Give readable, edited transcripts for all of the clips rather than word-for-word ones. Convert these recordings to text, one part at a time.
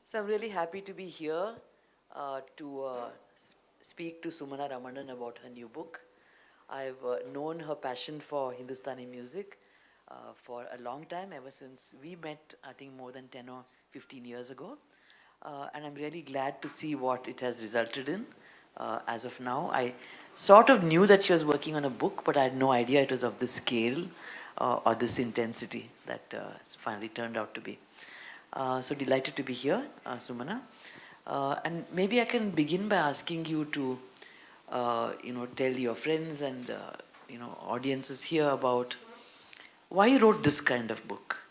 So I'm really happy to be here to speak to Sumana Ramanan about her new book. I've known her passion for Hindustani music for a long time, ever since we met, I think more than 10 or 15 years ago. And I'm really glad to see what it has resulted in as of now. I sort of knew that she was working on a book, but I had no idea it was of this scale or this intensity that it's finally turned out to be. So delighted to be here, Sumana. And maybe I can begin by asking you to, tell your friends and, audiences here about why you wrote this kind of book.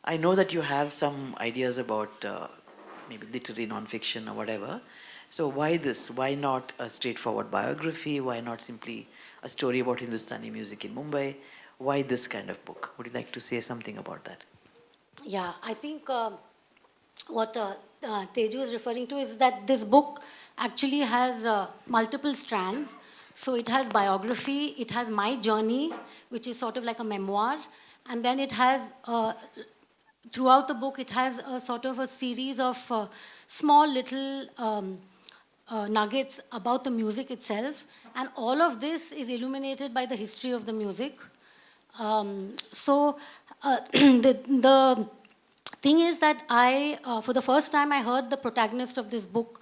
I know that you have some ideas about maybe literary nonfiction or whatever. So why this? Why not a straightforward biography? Why not simply a story about Hindustani music in Mumbai? Why this kind of book? Would you like to say something about that? Yeah, I think what Teju is referring to is that this book actually has multiple strands. So it has biography, it has my journey, which is sort of like a memoir, and then it has, throughout the book, it has a sort of a series of small little nuggets about the music itself, and all of this is illuminated by the history of the music. So the thing is that for the first time, I heard the protagonist of this book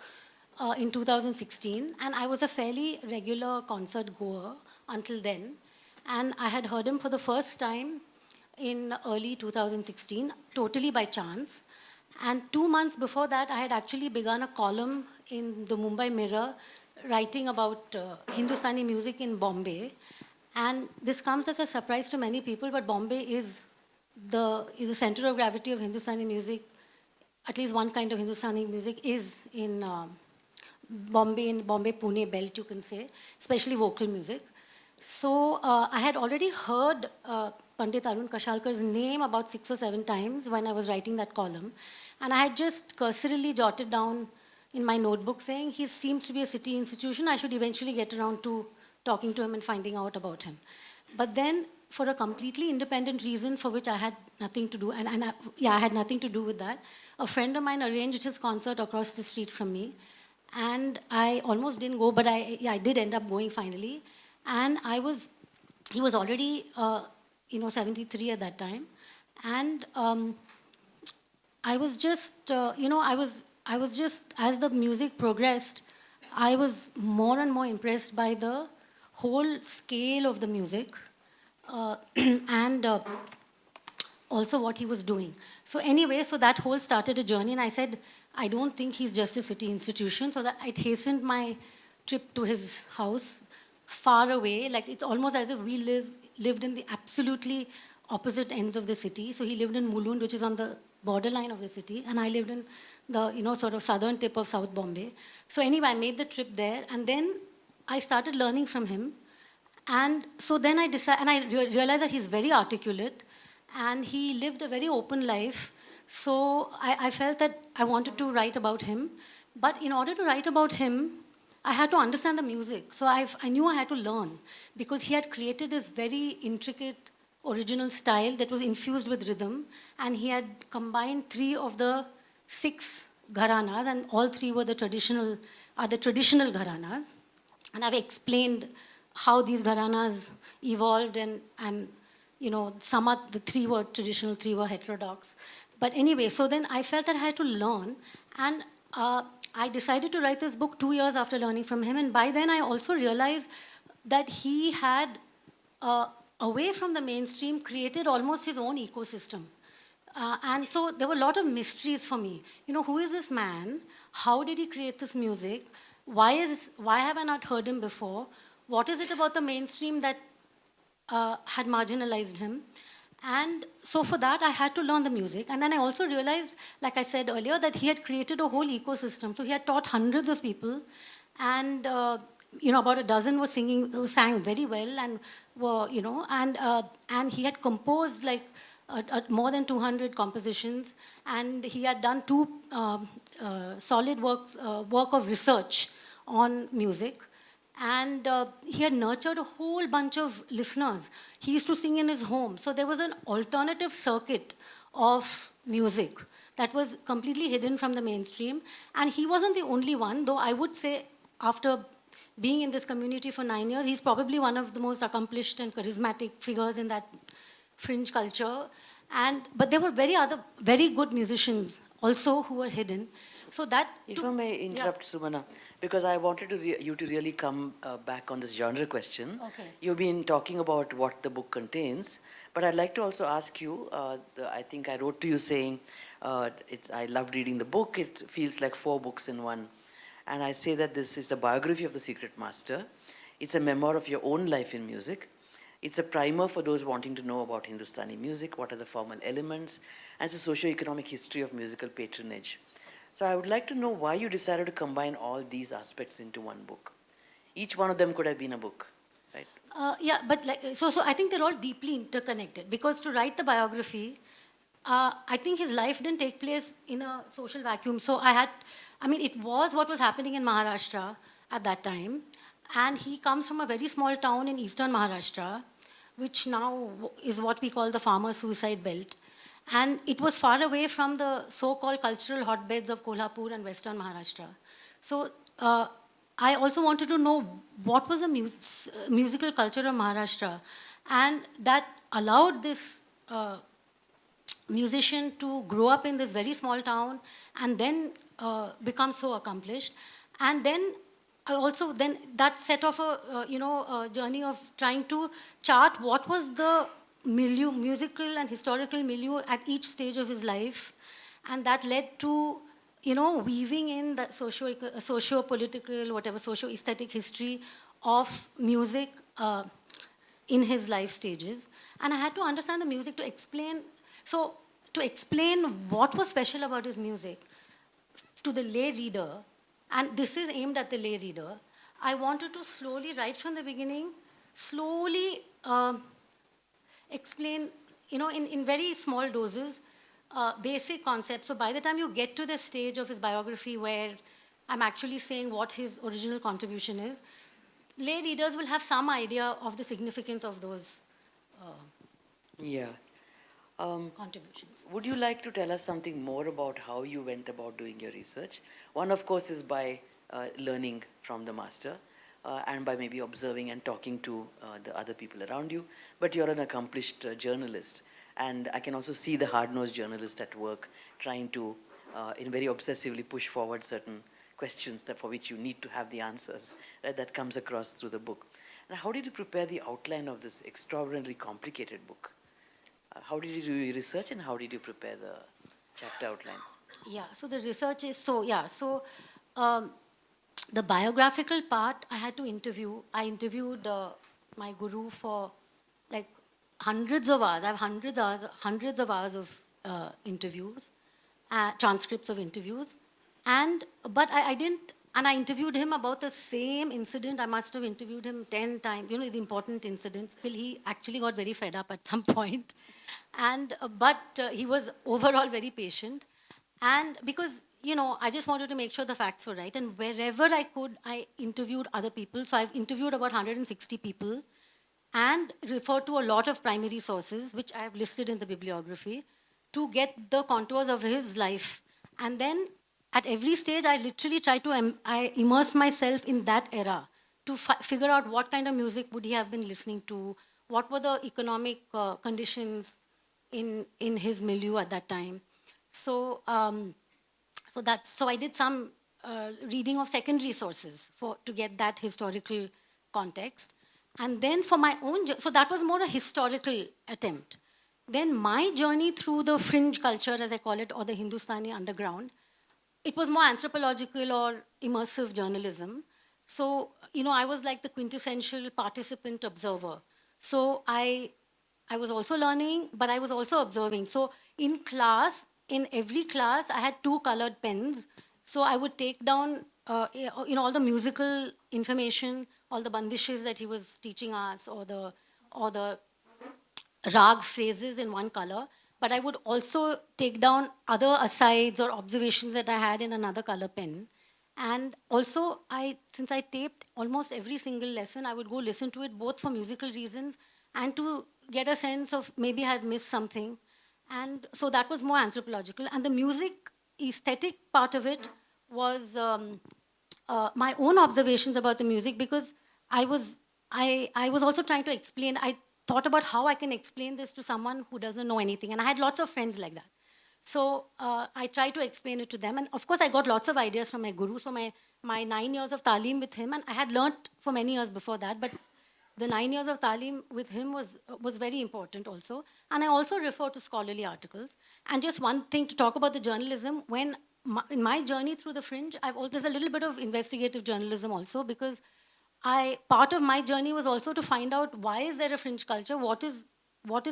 in 2016, and I was a fairly regular concert goer until then. And I had heard him for the first time in early 2016, totally by chance. And 2 months before that, I had actually begun a column in the Mumbai Mirror writing about Hindustani music in Bombay. And this comes as a surprise to many people, but Bombay is the center of gravity of Hindustani music. At least one kind of Hindustani music is in Bombay, Pune belt, you can say, especially vocal music. So I had already heard Pandit Arun Kashalkar's name about 6 or 7 times when I was writing that column. And I had just cursorily jotted down in my notebook saying he seems to be a city institution. I should eventually get around to talking to him and finding out about him. But then, for a completely independent reason for which I had nothing to do, I had nothing to do with that, a friend of mine arranged his concert across the street from me. And I almost didn't go, but I did end up going finally. And he was already, 73 at that time. And I was just, I was just, as the music progressed, I was more and more impressed by the whole scale of the music and also what he was doing. So anyway, so that whole started a journey, and I said, I don't think he's just a city institution, so that it hastened my trip to his house, far away. Like, it's almost as if we lived in the absolutely opposite ends of the city. So he lived in Mulund, which is on the borderline of the city, and I lived in the, sort of southern tip of South Bombay. So anyway, I made the trip there, and then I started learning from him. And so then I decided, and I realized that he's very articulate, and he lived a very open life. So I felt that I wanted to write about him. But in order to write about him, I had to understand the music. So I knew I had to learn, because he had created this very intricate, original style that was infused with rhythm. And he had combined 3 of the 6 gharanas, and all 3 were the traditional gharanas. And I've explained how these gharanas evolved, and the 3 were traditional, 3 were heterodox. But anyway, so then I felt that I had to learn, and I decided to write this book 2 years after learning from him. And by then I also realized that he had, away from the mainstream, created almost his own ecosystem. And so there were a lot of mysteries for me. Who is this man? How did he create this music? Why have I not heard him before? What is it about the mainstream that had marginalized him? And so for that, I had to learn the music. And then I also realized, like I said earlier, that he had created a whole ecosystem. So he had taught hundreds of people, and about a dozen sang very well, and and he had composed like more than 200 compositions, and he had done 2 solid work of research on music. And he had nurtured a whole bunch of listeners. He used to sing in his home. So there was an alternative circuit of music that was completely hidden from the mainstream. And he wasn't the only one, though I would say after being in this community for 9 years, he's probably one of the most accomplished and charismatic figures in that fringe culture. But there were very good musicians also who were hidden. So that. If I may interrupt, Sumana, because I wanted you to really come back on this genre question. Okay. You've been talking about what the book contains, but I'd like to also ask you, I think I wrote to you saying, I loved reading the book, it feels like 4 books in one. And I say that this is a biography of the secret master. It's a memoir of your own life in music. It's a primer for those wanting to know about Hindustani music, what are the formal elements, and it's a socio-economic history of musical patronage. So I would like to know why you decided to combine all these aspects into one book. Each one of them could have been a book, right? Yeah, but so I think they're all deeply interconnected, because to write the biography, I think his life didn't take place in a social vacuum. So it was what was happening in Maharashtra at that time. And he comes from a very small town in eastern Maharashtra, which now is what we call the farmer suicide belt. And it was far away from the so-called cultural hotbeds of Kolhapur and western Maharashtra. So I also wanted to know what was the musical culture of Maharashtra. And that allowed this musician to grow up in this very small town and then become so accomplished. And then that set off a journey of trying to chart what was the musical and historical milieu at each stage of his life. And that led to, weaving in the socio-political, whatever, socio-aesthetic history of music in his life stages. And I had to understand the music to explain what was special about his music to the lay reader, and this is aimed at the lay reader. I wanted to slowly, right from the beginning, explain, in very small doses, basic concepts. So by the time you get to the stage of his biography where I'm actually saying what his original contribution is, lay readers will have some idea of the significance of those contributions. Would you like to tell us something more about how you went about doing your research? One, of course, is by learning from the master and by maybe observing and talking to the other people around you. But you're an accomplished journalist. And I can also see the hard-nosed journalist at work trying to, very obsessively push forward certain questions for which you need to have the answers. Right? That comes across through the book. And how did you prepare the outline of this extraordinarily complicated book? How did you do your research and how did you prepare the chapter outline? Yeah, so the research is, the biographical part I had to interview. I interviewed my guru for like hundreds of hours. I have hundreds of hours of interviews, transcripts of interviews. But I didn't, and I interviewed him about the same incident. I must have interviewed him 10 times, the important incidents, till he actually got very fed up at some point. But he was overall very patient. And because, I just wanted to make sure the facts were right. And wherever I could, I interviewed other people. So I've interviewed about 160 people and referred to a lot of primary sources, which I have listed in the bibliography, to get the contours of his life. And then at every stage, I literally try to I immerse myself in that era to figure out what kind of music would he have been listening to, what were the economic conditions in his milieu at that time. So I did some reading of secondary sources to get that historical context. And then for my own, so that was more a historical attempt. Then my journey through the fringe culture, as I call it, or the Hindustani underground, it was more anthropological or immersive journalism. So, I was like the quintessential participant observer. So I was also learning, but I was also observing. So in every class, I had 2 colored pens. So I would take down, all the musical information, all the bandishes that he was teaching us, or the rag phrases in one color. But I would also take down other asides or observations that I had in another color pen. And also, since I taped almost every single lesson, I would go listen to it both for musical reasons and to get a sense of maybe I had missed something. And so that was more anthropological. And the music aesthetic part of it was my own observations about the music, because I was I was also trying to explain. I thought about how I can explain this to someone who doesn't know anything, and I had lots of friends like that. So I tried to explain it to them, and of course I got lots of ideas from my guru. So my 9 years of talim with him, and I had learnt for many years before that, but the 9 years of talim with him was very important also. And I also refer to scholarly articles. And just one thing to talk about the journalism, when in my journey through the fringe, there's a little bit of investigative journalism also, because part of my journey was also to find out why is there a fringe culture, what is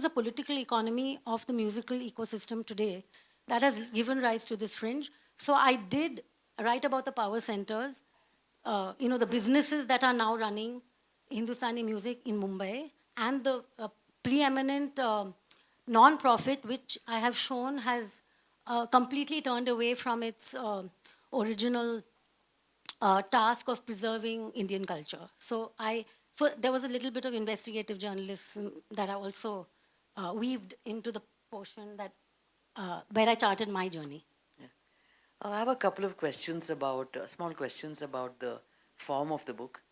a political economy of the musical ecosystem today that has given rise to this fringe. So I did write about the power centers, the businesses that are now running Hindustani music in Mumbai, and the preeminent non-profit, which I have shown has completely turned away from its original task of preserving Indian culture. So there was a little bit of investigative journalism that I also weaved into the portion that where I charted my journey. Yeah. I have a couple of questions about, small questions about the form of the book.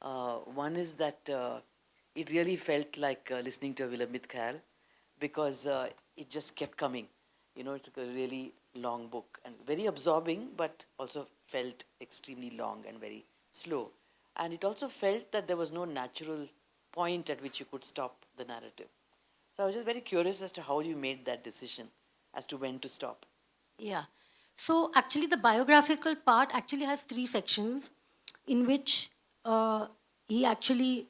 One is that it really felt like listening to a Vilamit Khayal, because it just kept coming. It's a really long book and very absorbing, but also felt extremely long and very slow. And it also felt that there was no natural point at which you could stop the narrative. So I was just very curious as to how you made that decision as to when to stop. Yeah. So actually, the biographical part actually has 3 sections, in which he actually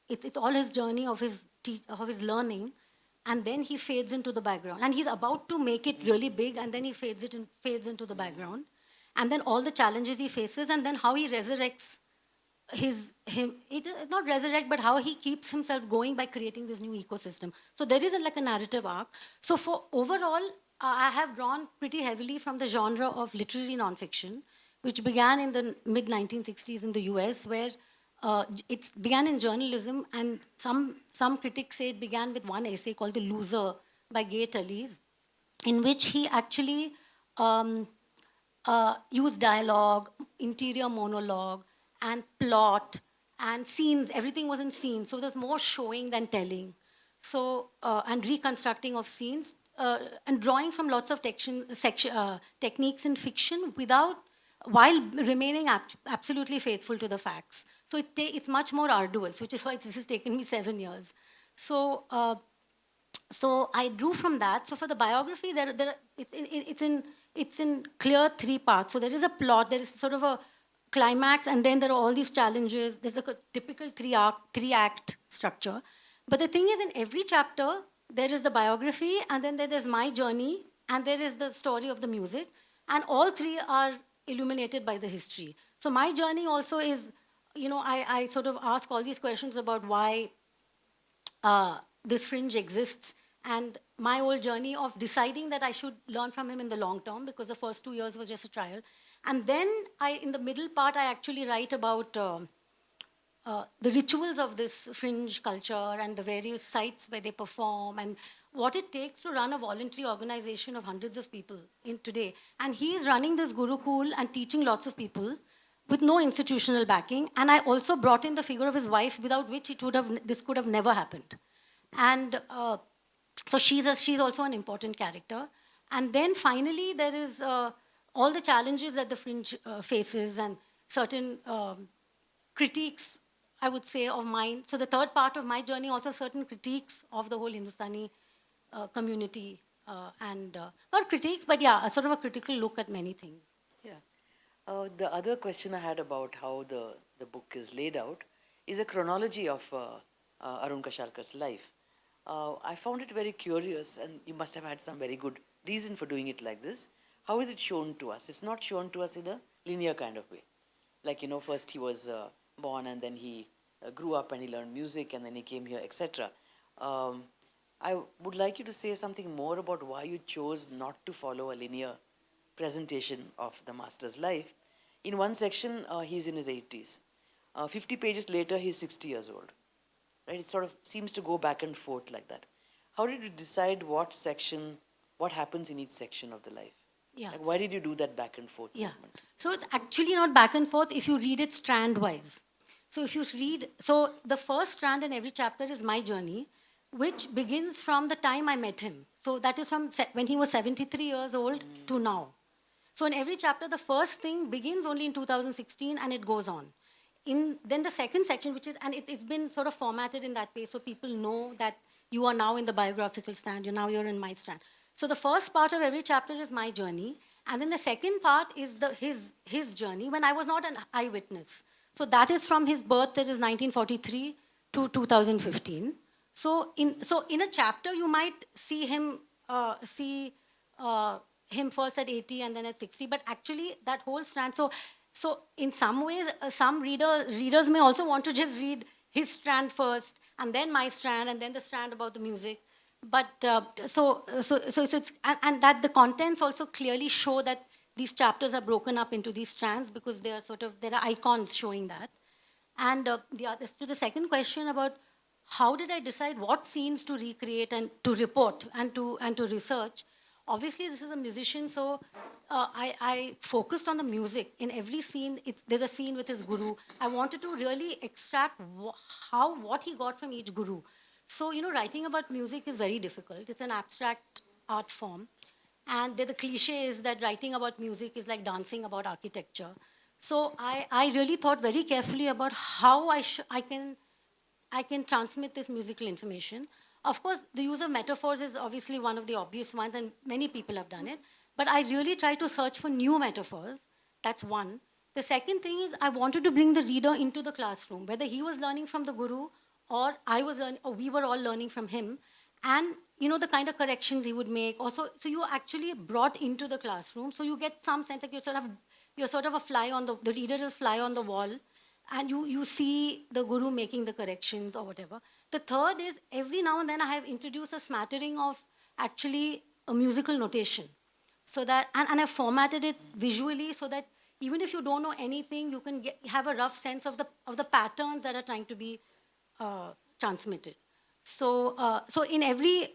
it's all his journey of his learning, and then he fades into the background, and he's about to make it really big, and then he fades into the background, and then all the challenges he faces, and then how he resurrects not resurrect, but how he keeps himself going by creating this new ecosystem. So there is like a narrative arc. So for overall, I have drawn pretty heavily from the genre of literary nonfiction, which began in the mid 1960s in the US, where it began in journalism, and some critics say it began with one essay called The Loser by Gay Talese, in which he actually use dialogue, interior monologue, and plot, and scenes. Everything was in scenes. So there's more showing than telling. So, and reconstructing of scenes, and drawing from lots of techniques in fiction while remaining absolutely faithful to the facts. So it's much more arduous, which is why this has taken me 7 years. So I drew from that. So for the biography, it's in clear 3 parts. So there is a plot, there is sort of a climax, and then there are all these challenges. There's like a typical 3-act structure. But the thing is, in every chapter, there is the biography, and then there is my journey, and there is the story of the music, and all 3 are illuminated by the history. So my journey also is, I sort of ask all these questions about why this fringe exists, and my whole journey of deciding that I should learn from him in the long term, because the first 2 years was just a trial. And then in the middle part, I actually write about the rituals of this fringe culture and the various sites where they perform, and what it takes to run a voluntary organization of hundreds of people in today. And he is running this Gurukul and teaching lots of people with no institutional backing. And I also brought in the figure of his wife, without which this could have never happened. And so she's also an important character. And then finally, there is all the challenges that the fringe faces, and certain critiques, I would say, of mine. So the third part of my journey, also certain critiques of the whole Hindustani community, and not critiques, but yeah, a sort of a critical look at many things. Yeah. The other question I had about how the book is laid out is a chronology of Arun Kashalkar's life. I found it very curious, and you must have had some very good reason for doing it like this. How is it shown to us? It's not shown to us in a linear kind of way. Like, first he was born, and then he grew up and he learned music, and then he came here, etc. I would like you to say something more about why you chose not to follow a linear presentation of the master's life. In one section, he's in his 80s. 50 pages later, he's 60 years old. Right? It sort of seems to go back and forth like that. how did you decide what happens in each section of the life? Yeah. Like, why did you do that back and forth Yeah. movement? So it's actually not back and forth if you read it strand wise. So if you read, so the first strand in every chapter is my journey, which begins from the time I met him. So that is from when he was 73 years old to now. So in every chapter, the first thing begins only in 2016 and it goes on. Then the second section, which is, and it's been sort of formatted in that way so people know that you are now in the biographical strand, you're in my strand. So the first part of every chapter is my journey, and then the second part is his journey when I was not an eyewitness. So that is from his birth, that is 1943 to 2015. So in a chapter, you might see him first at 80 and then at 60, but actually that whole strand. So in some ways, some readers may also want to just read his strand first, and then my strand, and then the strand about the music. But so it's and that the contents also clearly show that these chapters are broken up into these strands because they are there are icons showing that. And to the second question about how did I decide what scenes to recreate and to report and to research. Obviously, this is a musician, so I focused on the music. In every scene, there's a scene with his guru. I wanted to really extract what he got from each guru. So, writing about music is very difficult. It's an abstract art form. And the cliche is that writing about music is like dancing about architecture. So I really thought very carefully about how I can transmit this musical information. Of course, the use of metaphors is obviously one of the obvious ones, and many people have done it. But I really try to search for new metaphors. That's one. The second thing is I wanted to bring the reader into the classroom, whether he was learning from the guru or I was learning, or we were all learning from him. And the kind of corrections he would make. Also, so you are actually brought into the classroom, so you get some sense like you're sort of a fly on the reader is a fly on the wall, and you see the guru making the corrections or whatever. The third is every now and then I have introduced a smattering of actually a musical notation, so that and I've formatted it visually so that even if you don't know anything, you can have a rough sense of the patterns that are trying to be transmitted. So in every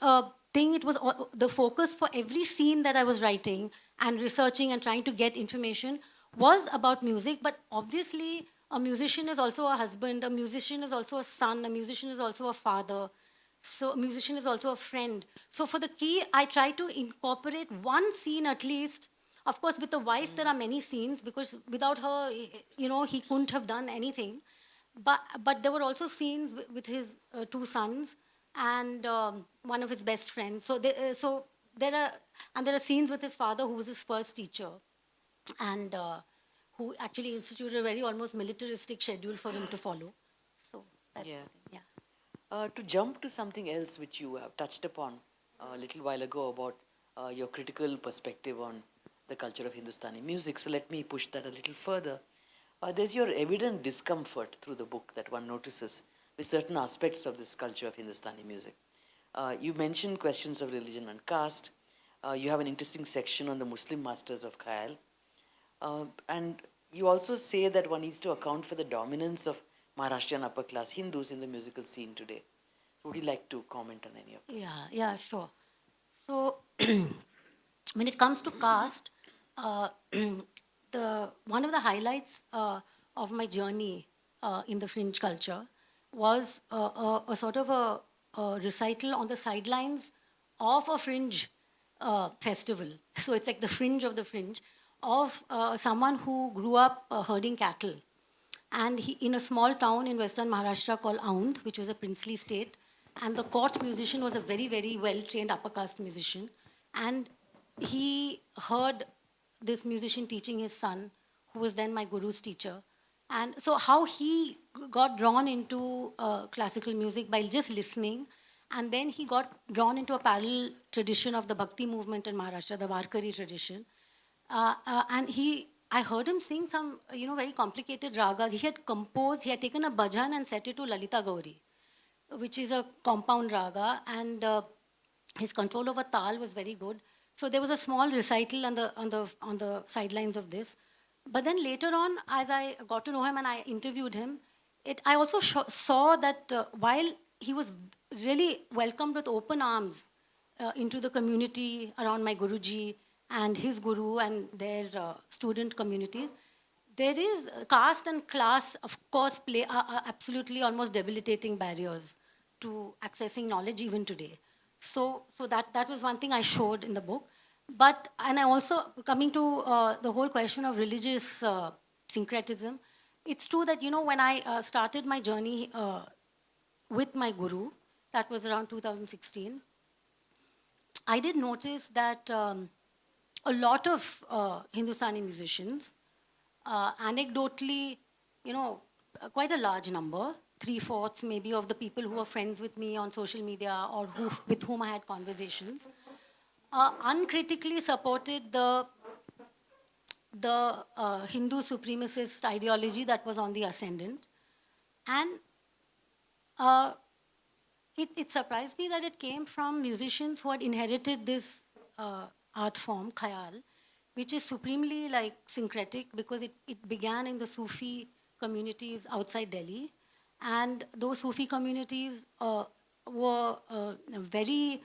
thing, it was the focus for every scene that I was writing and researching and trying to get information was about music. But obviously, a musician is also a husband, a musician is also a son, a musician is also a father. So a musician is also a friend. So for the key, I try to incorporate one scene at least. Of course, with the wife, there are many scenes because without her, he couldn't have done anything. But there were also scenes with his two sons and one of his best friends. So there are scenes with his father, who was his first teacher, and who actually instituted a very almost militaristic schedule for him to follow. So that's Yeah. the thing, yeah. To jump to something else which you have touched upon a little while ago about your critical perspective on the culture of Hindustani music. So let me push that a little further. There's your evident discomfort through the book that one notices with certain aspects of this culture of Hindustani music. You mentioned questions of religion and caste. You have an interesting section on the Muslim masters of khayal. And you also say that one needs to account for the dominance of Maharashtrian upper class Hindus in the musical scene today. Would you like to comment on any of this? Yeah, sure. So when it comes to caste, the one of the highlights of my journey in the fringe culture was a sort of a recital on the sidelines of a fringe festival. So it's like the fringe of the fringe of someone who grew up herding cattle. And he, in a small town in western Maharashtra called Aundh, which was a princely state, and the court musician was a very, very well-trained upper caste musician. And he heard this musician teaching his son, who was then my guru's teacher. And so how he got drawn into classical music by just listening, and then he got drawn into a parallel tradition of the Bhakti movement in Maharashtra, the Varkari tradition. And I heard him sing some, very complicated ragas. He had taken a bhajan and set it to Lalita Gauri, which is a compound raga, and his control over tal was very good. So there was a small recital on the sidelines of this. But then later on, as I got to know him and I interviewed him, I also saw that while he was really welcomed with open arms into the community around my Guruji and his guru and their student communities. There is caste and class, of course, play are absolutely almost debilitating barriers to accessing knowledge even today. So that was one thing I showed in the book. But, and I also, coming to the whole question of religious syncretism, it's true that, when I started my journey with my guru, that was around 2016, I did notice that a lot of Hindustani musicians, anecdotally, quite a large number, three-fourths maybe of the people who were friends with me on social media or with whom I had conversations, uncritically supported the Hindu supremacist ideology that was on the ascendant. And uh, it surprised me that it came from musicians who had inherited this art form, khayal, which is supremely like syncretic because it began in the Sufi communities outside Delhi. And those Sufi communities were very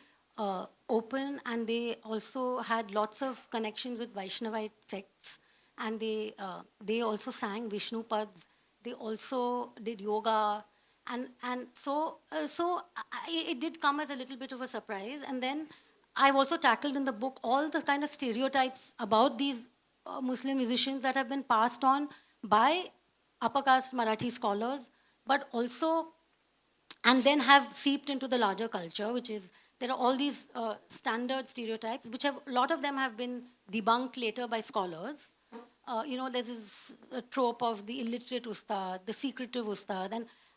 open, and they also had lots of connections with Vaishnavite sects. And they also sang Vishnu Pads. They also did yoga. And it did come as a little bit of a surprise. And then I've also tackled in the book all the kind of stereotypes about these Muslim musicians that have been passed on by upper caste Marathi scholars, but also, and then have seeped into the larger culture, which is, there are all these standard stereotypes, which have, a lot of them have been debunked later by scholars. There's this trope of the illiterate ustad, the secretive ustad,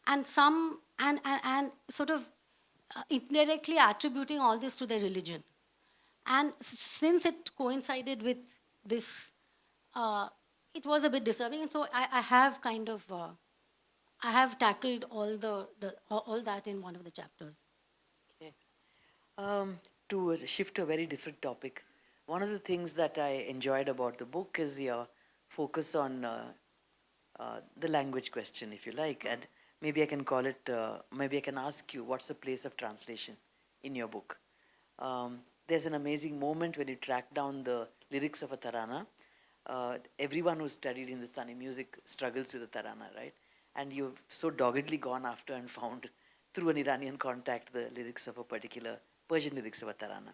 and some, and sort of indirectly attributing all this to their religion. And since it coincided with this, it was a bit disturbing. And so I have kind of, I have tackled all that in one of the chapters. Okay. To shift to a very different topic, one of the things that I enjoyed about the book is your focus on the language question, if you like, and maybe I can call it, maybe I can ask you, what's the place of translation in your book? There's an amazing moment when you track down the lyrics of a tarana. Everyone who's studied Hindustani music struggles with a tarana, right? And you've so doggedly gone after and found, through an Iranian contact, the lyrics of a particular Persian lyrics of a tarana.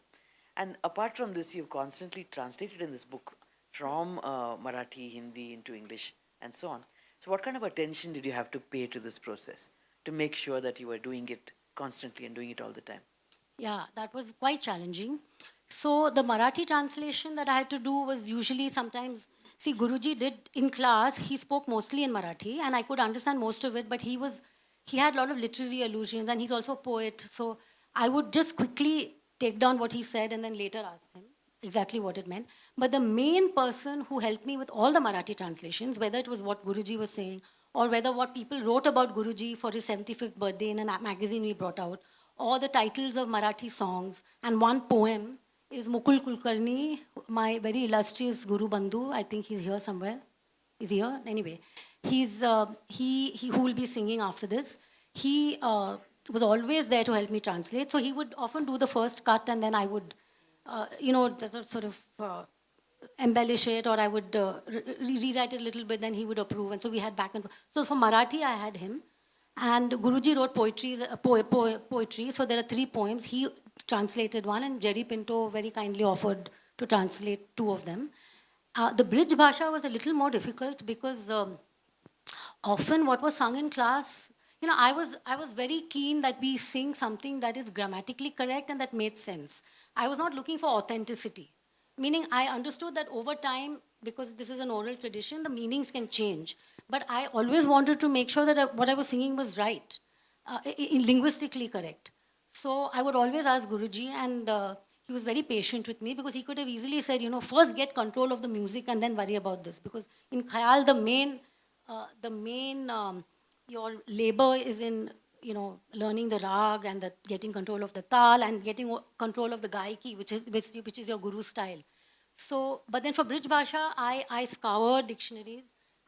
And apart from this, you've constantly translated in this book from Marathi, Hindi into English, and so on. So what kind of attention did you have to pay to this process to make sure that you were doing it constantly and doing it all the time? Yeah, that was quite challenging. So the Marathi translation that I had to do was usually sometimes, see, Guruji did in class, he spoke mostly in Marathi and I could understand most of it, but he had a lot of literary allusions and he's also a poet. So I would just quickly take down what he said and then later ask him exactly what it meant. But the main person who helped me with all the Marathi translations, whether it was what Guruji was saying or whether what people wrote about Guruji for his 75th birthday in a magazine we brought out, or the titles of Marathi songs, and one poem is Mukul Kulkarni, my very illustrious Guru Bandhu. I think he's here somewhere. Is he here? Anyway, he's he who will be singing after this. He was always there to help me translate. So he would often do the first cut, and then I would, sort of embellish it, or I would rewrite it a little bit. Then he would approve, and so we had back and forth. So for Marathi, I had him. And Guruji wrote poetry, so there are 3 poems. He translated one, and Jerry Pinto very kindly offered to translate 2 of them. The bridge bhasha was a little more difficult because often what was sung in class, I was very keen that we sing something that is grammatically correct and that made sense. I was not looking for authenticity, meaning I understood that over time, because this is an oral tradition, the meanings can change. But I always wanted to make sure that what I was singing was right, linguistically correct. So I would always ask Guruji, and he was very patient with me because he could have easily said, first get control of the music and then worry about this. Because in khayal, the main your labor is in, learning the rag and getting control of the tal and getting control of the gaiki, which is your guru style. So, but then for bridge bhasha, I scoured dictionaries.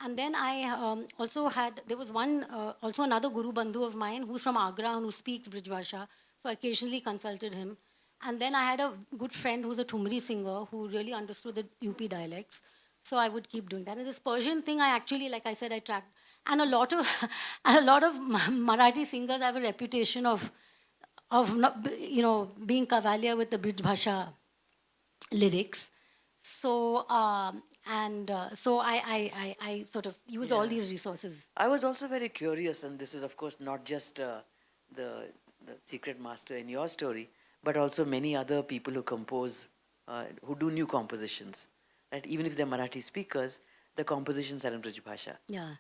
And then I also had, there was one, also another Guru Bandhu of mine who's from Agra and who speaks Brij Bhasha. So I occasionally consulted him. And then I had a good friend who's a Thumri singer who really understood the UP dialects. So I would keep doing that. And this Persian thing, I actually, like I said, I tracked. And a lot of, and a lot of Marathi singers have a reputation of not, being cavalier with the Brij Bhasha lyrics. So so I sort of use all Yeah. these resources. I was also very curious, and this is, of course, not just the, the secret master in your story, but also many other people who compose, who do new compositions. Right? Even if they're Marathi speakers, the compositions are in Brij Bhasha. Yeah.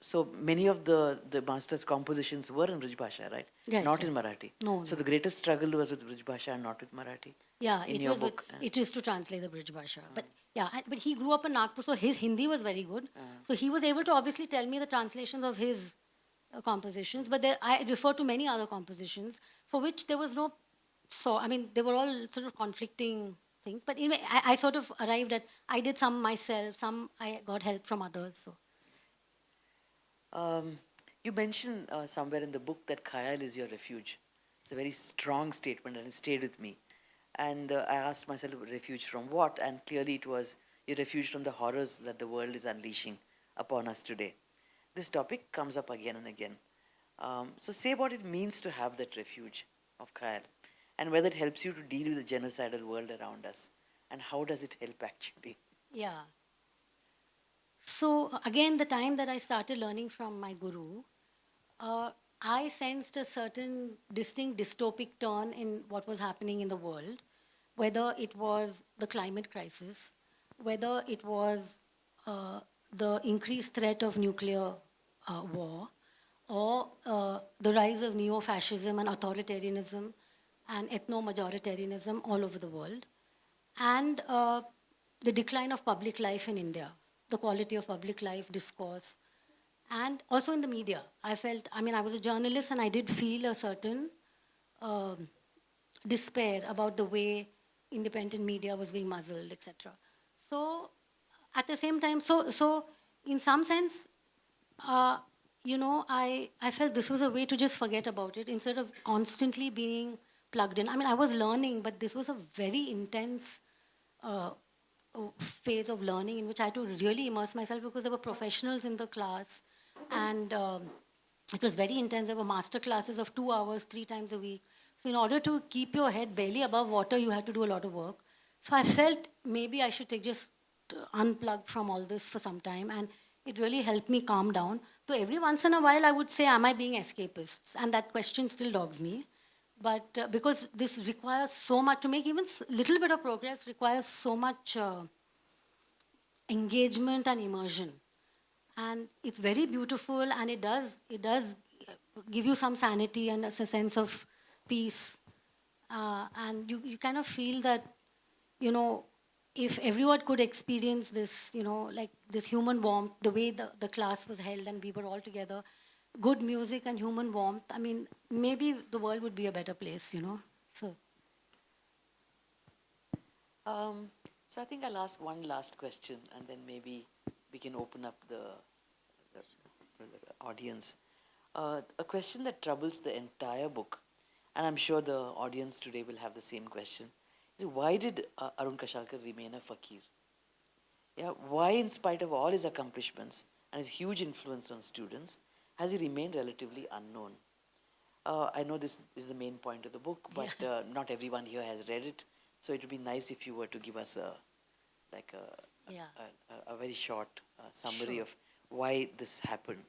So many of the master's compositions were in Brij Bhasha, right? Right, Not right. in Marathi. No, So no. the greatest struggle was with Brij Bhasha and not with Marathi. Yeah, In it your was book. it is to translate the Brij Bhasha. But yeah, but he grew up in Nagpur, so his Hindi was very good. So he was able to obviously tell me the translations of his compositions. But there, I refer to many other compositions for which there was no. So I mean, they were all sort of conflicting things. But anyway, I sort of arrived at. I did some myself. Some I got help from others. So You mentioned somewhere in the book that khayal is your refuge. It's a very strong statement and it stayed with me. And I asked myself, refuge from what? And clearly it was your refuge from the horrors that the world is unleashing upon us today. This topic comes up again and again. So say what it means to have that refuge of khayal and whether it helps you to deal with the genocidal world around us. And how does it help actually? yeah. So again, the time that I started learning from my guru, I sensed a certain distinct dystopic turn in what was happening in the world, whether it was the climate crisis, whether it was the increased threat of nuclear war, or the rise of neo-fascism and authoritarianism and ethno-majoritarianism all over the world, and the decline of public life in India, the quality of public life, discourse, and also in the media. I felt, I mean, I was a journalist and I did feel a certain um, despair about the way independent media was being muzzled, etc. So, at the same time, so in some sense, uh, I felt this was a way to just forget about it instead of constantly being plugged in. I mean, I was learning, but this was a very intense uh, phase of learning in which I had to really immerse myself because there were professionals in the class, and it was very intense. There were master classes of 2 hours, 3 times a week. So, in order to keep your head barely above water, you had to do a lot of work. So, I felt maybe I should take just unplug from all this for some time, and it really helped me calm down. So, every once in a while, I would say, am I being escapist? And that question still dogs me. But because this requires so much to make even little bit of progress requires so much engagement and immersion, and it's very beautiful, and it does give you some sanity and a sense of peace, and you kind of feel that, you know if everyone could experience this, like this human warmth, the way the class was held and we were all together, good music and human warmth, I mean, maybe the world would be a better place. So So I think I'll ask one last question and then maybe we can open up the, the audience. A question that troubles the entire book, and I'm sure the audience today will have the same question, is why did Arun Kashalkar remain a fakir? Yeah, why, in spite of all his accomplishments and his huge influence on students, has he remained relatively unknown? I know this is the main point of the book, but not everyone here has read it. So it would be nice if you were to give us yeah. a very short summary Sure. of why this happened.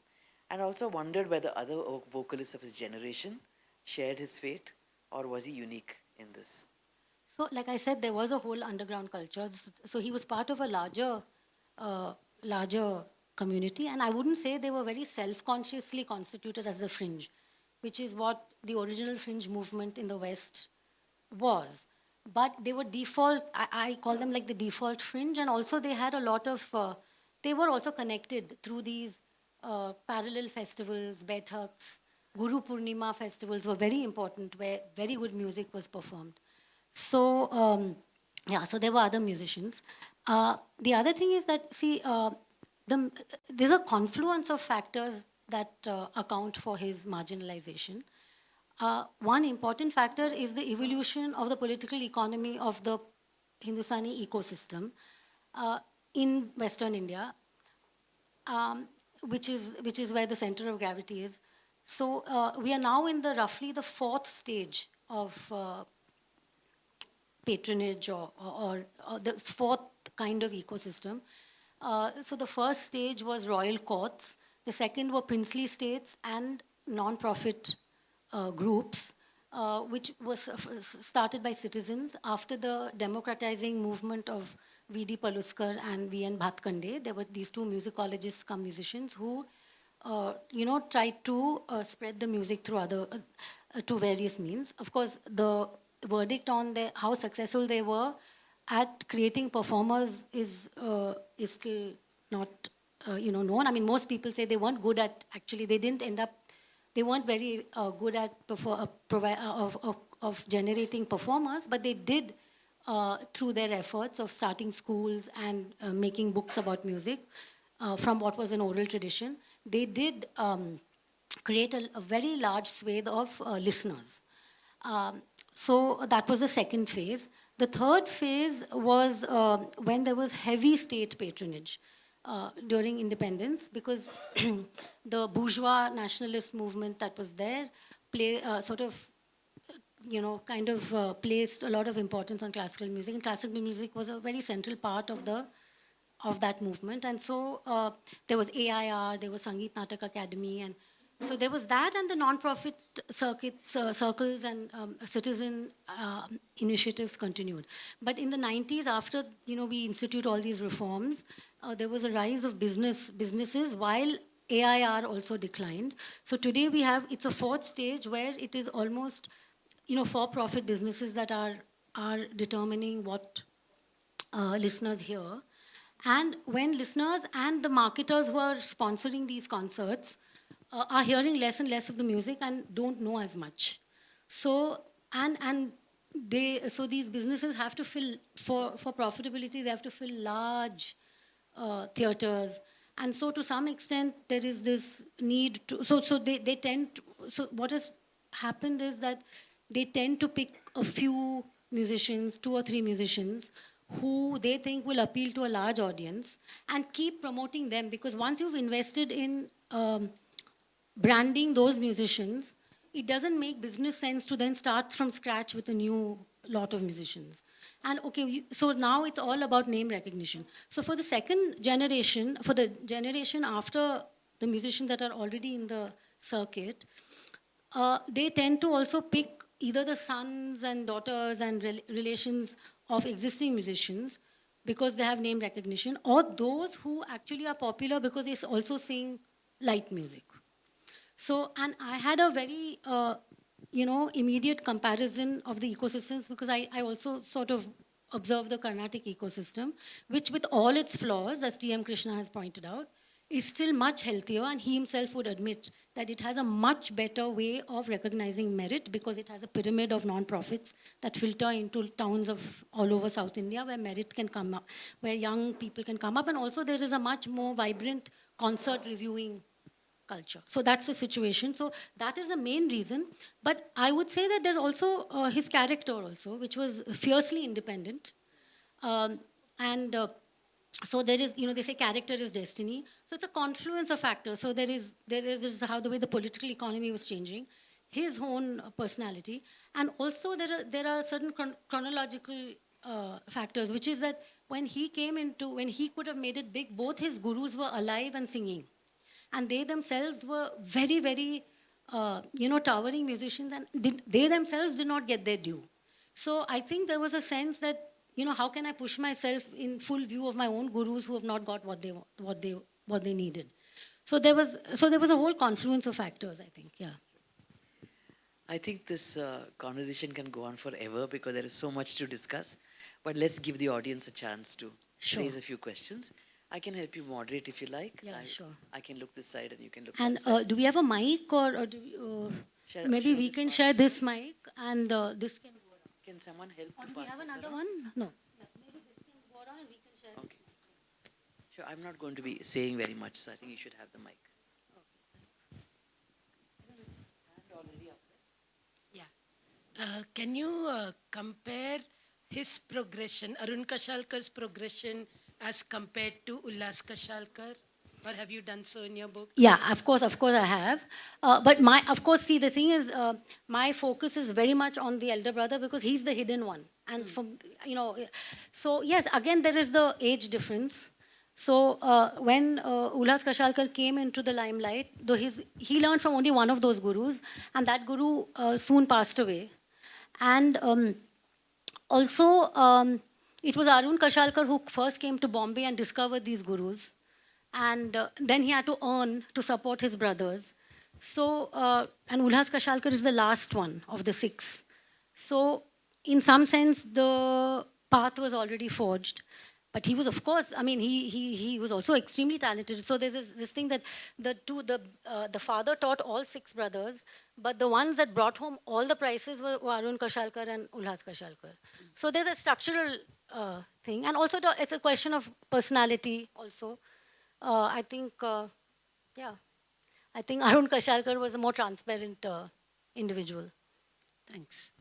And also wondered whether other vocalists of his generation shared his fate, or was he unique in this? So, like I said, there was a whole underground culture. So he was part of a uh, larger community, and I wouldn't say they were very self-consciously constituted as the fringe, which is what the original fringe movement in the West was. But they were default. I call them like the default fringe, and also they had a lot of. They were also connected through these parallel festivals, Baithaks, Guru Purnima festivals were very important, where very good music was performed. So, yeah, so there were other musicians. The other thing is that, see, there's a confluence of factors that account for his marginalization. One important factor is the evolution of the political economy of the Hindustani ecosystem in Western India, which is where the center of gravity is. So we are now in the roughly the fourth stage of patronage or the fourth kind of ecosystem. So the first stage was royal courts. The second were princely states and non-profit groups, which was started by citizens after the democratizing movement of V.D. Paluskar and V.N. Bhatkande. There were these two musicologists come musicians who, tried to spread the music through to various means. Of course, the verdict on how successful they were at creating performers is still not known. I mean, most people say they weren't good at, actually they didn't end up, they weren't very good at of generating performers, but they did through their efforts of starting schools and making books about music from what was an oral tradition. They did create a very large swathe of listeners. So that was the second phase. The third phase was when there was heavy state patronage during independence, because the bourgeois nationalist movement that was there placed a lot of importance on classical music, and classical music was a very central part of that movement. And so there was AIR, there was Sangeet Natak Academy, and so there was that, and the non-profit circles and citizen initiatives continued. But in the 90s, after we institute all these reforms, there was a rise of businesses, while AIR also declined. So today it's a fourth stage where it is almost for-profit businesses that are determining what listeners hear. And when listeners and the marketers who are sponsoring these concerts are hearing less and less of the music and don't know as much. So these businesses have to fill, for profitability, they have to fill large theaters. And so to some extent there is this need to, they tend to, so what has happened is that they tend to pick a few musicians, 2 or 3 musicians, who they think will appeal to a large audience, and keep promoting them, because once you've invested in branding those musicians, it doesn't make business sense to then start from scratch with a new lot of musicians. And so now it's all about name recognition. So for the second generation, for the generation after the musicians that are already in the circuit, they tend to also pick either the sons and daughters and relations of existing musicians because they have name recognition, or those who actually are popular because they also sing light music. So, and I had a very, immediate comparison of the ecosystems, because I also sort of observe the Carnatic ecosystem, which with all its flaws, as T.M. Krishna has pointed out, is still much healthier, and he himself would admit that it has a much better way of recognizing merit, because it has a pyramid of non-profits that filter into towns of all over South India where merit can come up, where young people can come up, and also there is a much more vibrant concert reviewing culture. So that's the situation. So that is the main reason. But I would say that there's also his character also, which was fiercely independent. So there is, they say character is destiny. So it's a confluence of factors. So there is how the way the political economy was changing, his own personality, and also there are certain chronological factors, which is that when he could have made it big, both his gurus were alive and singing. And they themselves were very, very, towering musicians, and they themselves did not get their due. So I think there was a sense that, how can I push myself in full view of my own gurus who have not got what they needed. So there was a whole confluence of factors, I think, yeah. I think this conversation can go on forever because there is so much to discuss. But let's give the audience a chance to raise a few questions. I can help you moderate if you like. Yeah, sure. I can look this side and you can look and that side. And do we have a mic, or do we, maybe we can share this mic and this can go around. Can someone help or to do we pass have this another around? one? No. Maybe this can go around and we can share. Okay. Sure, I'm not going to be saying very much, so I think you should have the mic. Can you compare his progression, Arun Kashalkar's progression, as compared to Ullas Kashalkar? Or have you done so in your book? Yeah, of course I have. But of course, see, the thing is, my focus is very much on the elder brother because he's the hidden one. And from, so yes, again, there is the age difference. So when Ullas Kashalkar came into the limelight, though he learned from only one of those gurus, and that guru soon passed away. And also, it was Arun Kashalkar who first came to Bombay and discovered these gurus. And then he had to earn to support his brothers. So, and Ullas Kashalkar is the last one of the six. So, in some sense, the path was already forged. But he was, of course, I mean, he was also extremely talented. So there's this thing that the father taught all six brothers, but the ones that brought home all the prizes were Arun Kashalkar and Ullas Kashalkar. So there's a structural thing. And also it's a question of personality also. I think, I think Arun Kashalkar was a more transparent individual. Thanks.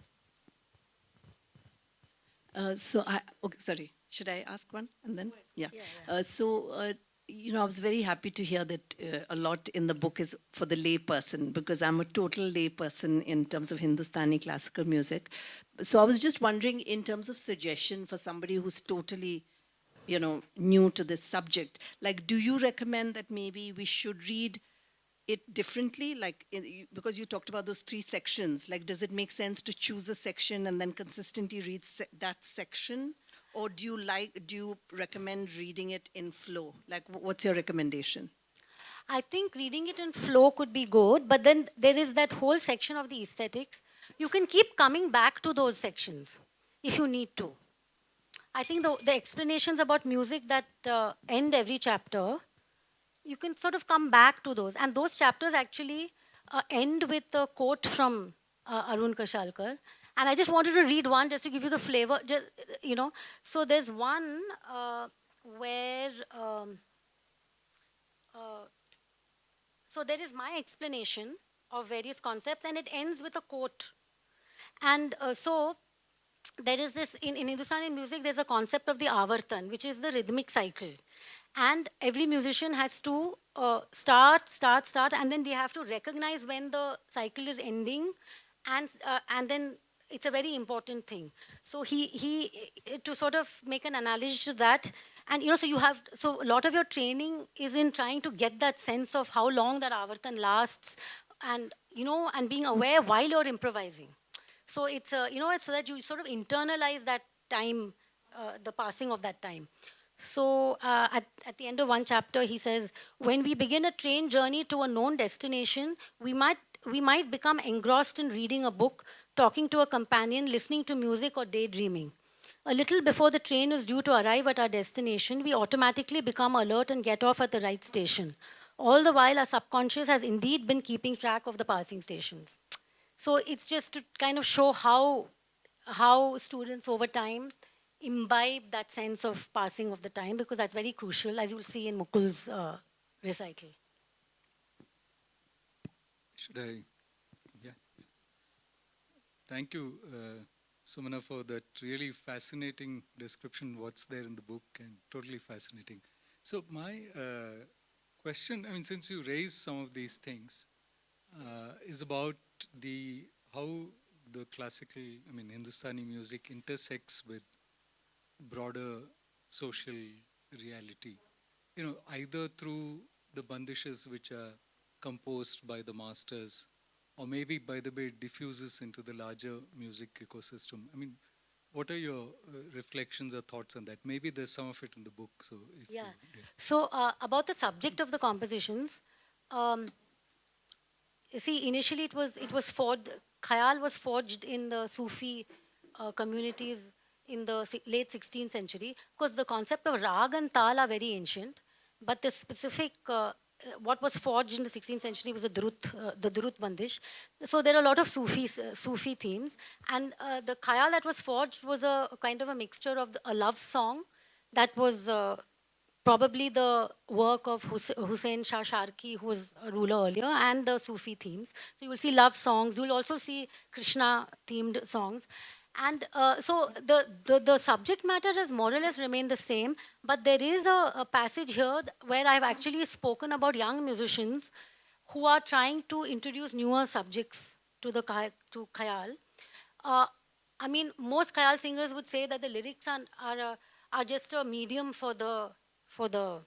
Okay, sorry. Should I ask one and then? Yeah. I was very happy to hear that a lot in the book is for the lay person because I'm a total lay person in terms of Hindustani classical music. So I was just wondering, in terms of suggestion for somebody who's totally, new to this subject, like, do you recommend that maybe we should read it differently, like because you talked about those three sections, like does it make sense to choose a section and then consistently read that section, or do you recommend reading it in flow? Like what's your recommendation? I think reading it in flow could be good, but then there is that whole section of the aesthetics. You can keep coming back to those sections if you need to. I think the explanations about music that end every chapter, you can sort of come back to those. And those chapters actually end with a quote from Arun Kashalkar. And I just wanted to read one just to give you the flavor, So there's one where, so there is my explanation of various concepts and it ends with a quote. And so there is this, in Hindustani music, there's a concept of the avartan, which is the rhythmic cycle. And every musician has to start, and then they have to recognize when the cycle is ending, and then it's a very important thing. So he to sort of make an analogy to that, and so a lot of your training is in trying to get that sense of how long that avartan lasts, and and being aware while you're improvising. So it's it's so that you sort of internalize that time, the passing of that time. So at the end of one chapter, he says, when we begin a train journey to a known destination, we might become engrossed in reading a book, talking to a companion, listening to music, or daydreaming. A little before the train is due to arrive at our destination, we automatically become alert and get off at the right station. All the while, our subconscious has indeed been keeping track of the passing stations. So it's just to kind of show how students over time imbibe that sense of passing of the time, because that's very crucial, as you will see in Mukul's recital. Should I? Yeah. Thank you, Sumana, for that really fascinating description, what's there in the book, and totally fascinating. So my question, I mean, since you raised some of these things, is about how the classical, Hindustani music intersects with broader social reality. Either through the bandishes which are composed by the masters, or maybe by the way it diffuses into the larger music ecosystem. What are your reflections or thoughts on that? Maybe there's some of it in the book. So So about the subject of the compositions, see, initially it was forged. Khayal was forged in the Sufi communities in the late 16th century, because the concept of raag and tal are very ancient, but the specific what was forged in the 16th century was the Durut Bandish. So there are a lot of Sufi themes, and the khayal that was forged was a kind of a mixture of a love song that was probably the work of Hussain Shah Sharki, who was a ruler earlier, and the Sufi themes. So you will see love songs. You will also see Krishna-themed songs. And so the subject matter has more or less remained the same, but there is a passage here where I've actually spoken about young musicians who are trying to introduce newer subjects to to khayal. Uh, I mean, most khayal singers would say that the lyrics are just a medium for the for the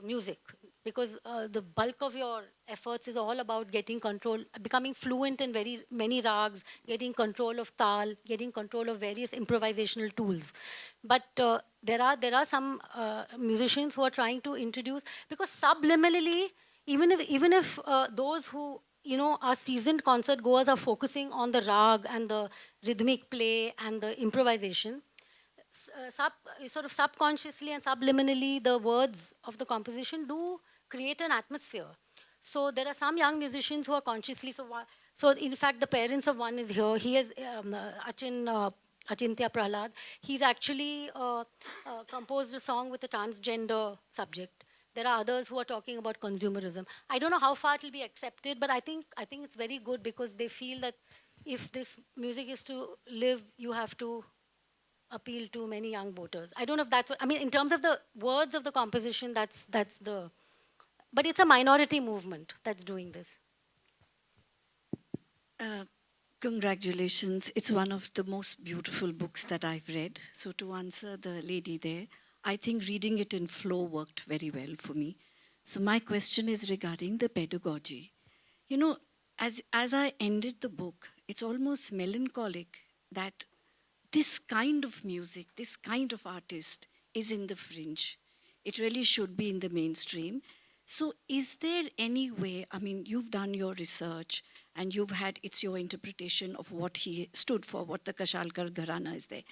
music, because the bulk of your efforts is all about getting control, becoming fluent in very many rags, getting control of tal, getting control of various improvisational tools. But there are some musicians who are trying to introduce, because subliminally, even if those who are seasoned concert goers are focusing on the rag and the rhythmic play and the improvisation, sort of subconsciously and subliminally, the words of the composition do create an atmosphere. So there are some young musicians who are consciously, so in fact, the parents of one is here. He is Achintya Prahlad. He's actually composed a song with a transgender subject. There are others who are talking about consumerism. I don't know how far it will be accepted, but I think it's very good, because they feel that if this music is to live, you have to appeal to many young voters. I don't know if that's what, I mean, in terms of the words of the composition, that's the, but it's a minority movement that's doing this. Uh, Congratulations. It's one of the most beautiful books that I've read. So to answer the lady there, I think reading it in flow worked very well for me. So my question is regarding the pedagogy. You know, as I ended the book, it's almost melancholic that this kind of music, this kind of artist is in the fringe. It really should be in the mainstream. So is there any way, I mean, you've done your research and it's your interpretation of what he stood for, what the Kashalkar Gharana is there.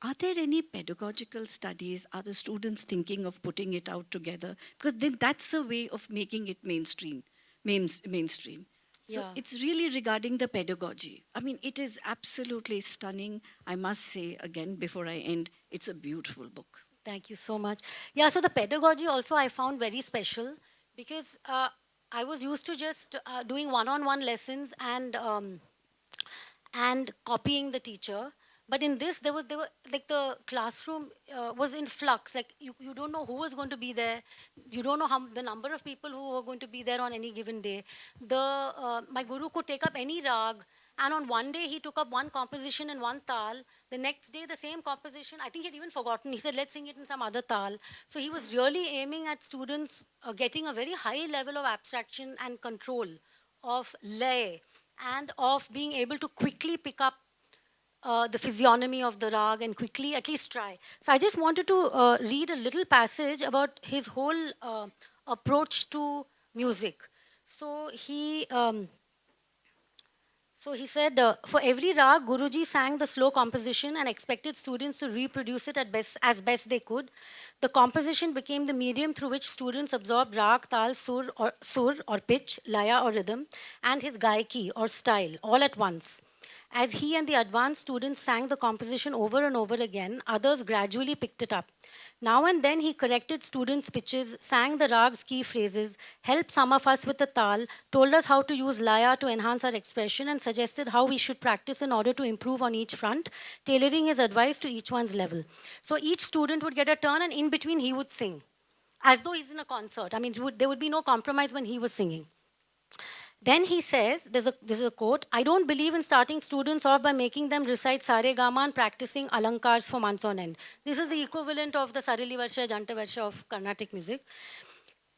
Are there any pedagogical studies? Are the students thinking of putting it out together? Because then that's a way of making it mainstream. So Yeah. it's really regarding the pedagogy. I mean, it is absolutely stunning. I must say again, before I end, it's a beautiful book. Thank you so much. Yeah, so the pedagogy also I found very special, because I was used to just doing one-on-one lessons and copying the teacher. But in this, there were like the classroom was in flux. Like you don't know who was going to be there. You don't know the number of people who were going to be there on any given day. My guru could take up any rag, and on one day he took up one composition in one tal. The next day, the same composition, I think he had even forgotten. He said, let's sing it in some other tal. So he was really aiming at students getting a very high level of abstraction and control of lay, and of being able to quickly pick up the physiognomy of the rag and quickly at least try. So I just wanted to read a little passage about his whole approach to music. So he said, for every rag, Guruji sang the slow composition and expected students to reproduce it as best they could. The composition became the medium through which students absorbed rag, tal, sur or pitch, laya or rhythm, and his gaiki or style all at once. As he and the advanced students sang the composition over and over again, others gradually picked it up. Now and then he corrected students' pitches, sang the rag's key phrases, helped some of us with the tal, told us how to use laya to enhance our expression, and suggested how we should practice in order to improve on each front, tailoring his advice to each one's level. So each student would get a turn, and in between he would sing, as though he's in a concert. I mean, there would be no compromise when he was singing. Then he says, there's a quote, I don't believe in starting students off by making them recite Sare Gama and practicing alankars for months on end. This is the equivalent of the Sarili Varsha, Janta Varsha of Carnatic music,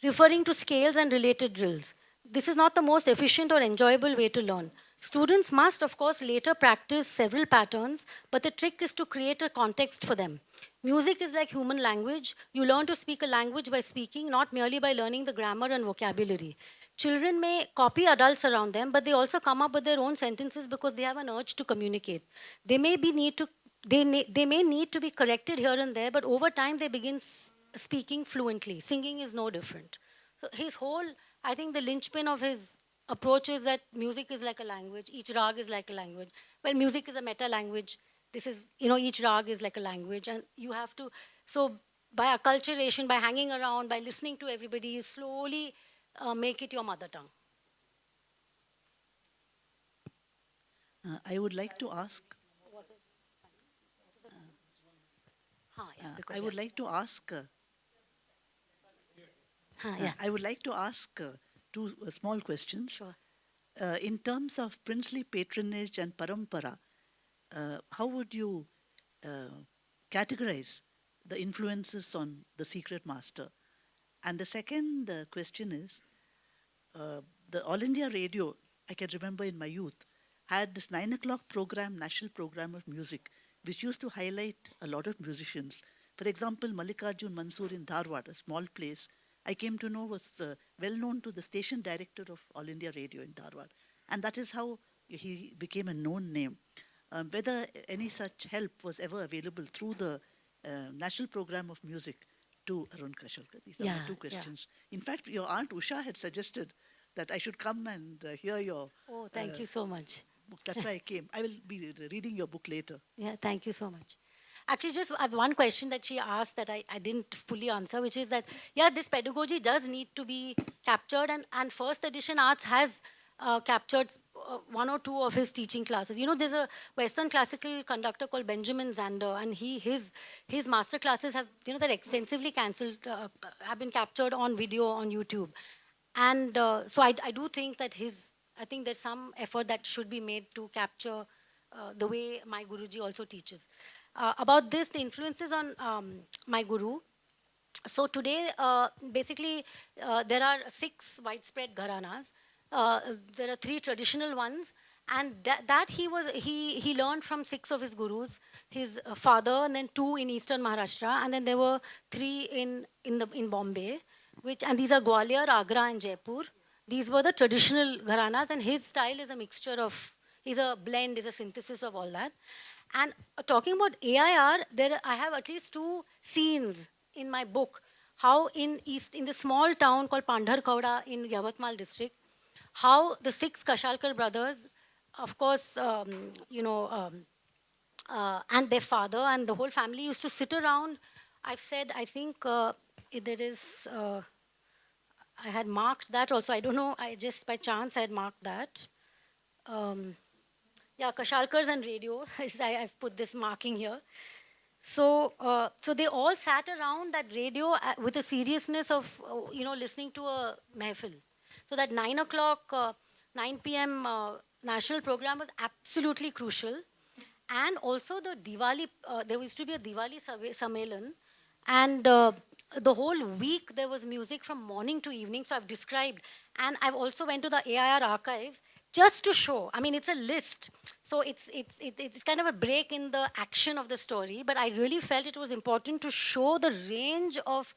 referring to scales and related drills. This is not the most efficient or enjoyable way to learn. Students must, of course, later practice several patterns, but the trick is to create a context for them. Music is like human language. You learn to speak a language by speaking, not merely by learning the grammar and vocabulary. Children may copy adults around them, but they also come up with their own sentences because they have an urge to communicate. They may need to be corrected here and there, but over time they begin speaking fluently. Singing is no different. So I think the linchpin of his approach is that music is like a language. Each rag is like a language. Well, music is a meta language. Each rag is like a language, and you have to. So by acculturation, by hanging around, by listening to everybody, you slowly make it your mother tongue. I would like to ask. Yeah, because I would like to ask. yeah. I would like to ask two small questions. Sure. In terms of princely patronage and parampara, how would you categorize the influences on the secret master? And the second question is, the All India Radio, I can remember in my youth, had this 9 o'clock program, national program of music, which used to highlight a lot of musicians. For example, Mallikarjun Mansoor in Dharwad, a small place, I came to know was well known to the station director of All India Radio in Dharwad. And that is how he became a known name. Whether any such help was ever available through the national program of music to Arun Kashalkar. These are my two questions. In fact, your aunt Usha had suggested that I should come and hear your Oh, thank you so much. book. That's why I came. I will be reading your book later. Yeah, thank you so much. Actually, just I have one question that she asked that I didn't fully answer, which is that, yeah, this pedagogy does need to be captured, and first edition arts has captured one or two of his teaching classes. You know, there's a Western classical conductor called Benjamin Zander, and his master classes have, you know, they're extensively cancelled, have been captured on video on YouTube. And so I do think that I think there's some effort that should be made to capture the way my Guruji also teaches. About this, the influences on my Guru. So today, basically, there are 6 widespread gharanas. There are 3 traditional ones, and that he learned from 6 of his gurus, his father, and then 2 in eastern Maharashtra, and then there were 3 in Bombay, and these are Gwalior, Agra, and Jaipur. These were the traditional gharanas, and his style is a mixture of, is a blend, is a synthesis of all that. And talking about AIR, I have at least 2 scenes in my book. How in the small town called Pandharkauda in Yavatmal district, how the 6 Kashalkar brothers, of course, and their father and the whole family used to sit around. I've said, I think there is, I had marked that also. I don't know, I just by chance I had marked that. Yeah, Kashalkars and radio. I've put this marking here. So, so they all sat around that radio with the seriousness of, listening to a mehfil. So that 9 o'clock, 9 p.m. National program was absolutely crucial. And also the Diwali, there used to be a Diwali Sammelan. And the whole week there was music from morning to evening. So I've described. And I've also went to the AIR archives just to show. I mean, it's a list. So it's kind of a break in the action of the story. But I really felt it was important to show the range of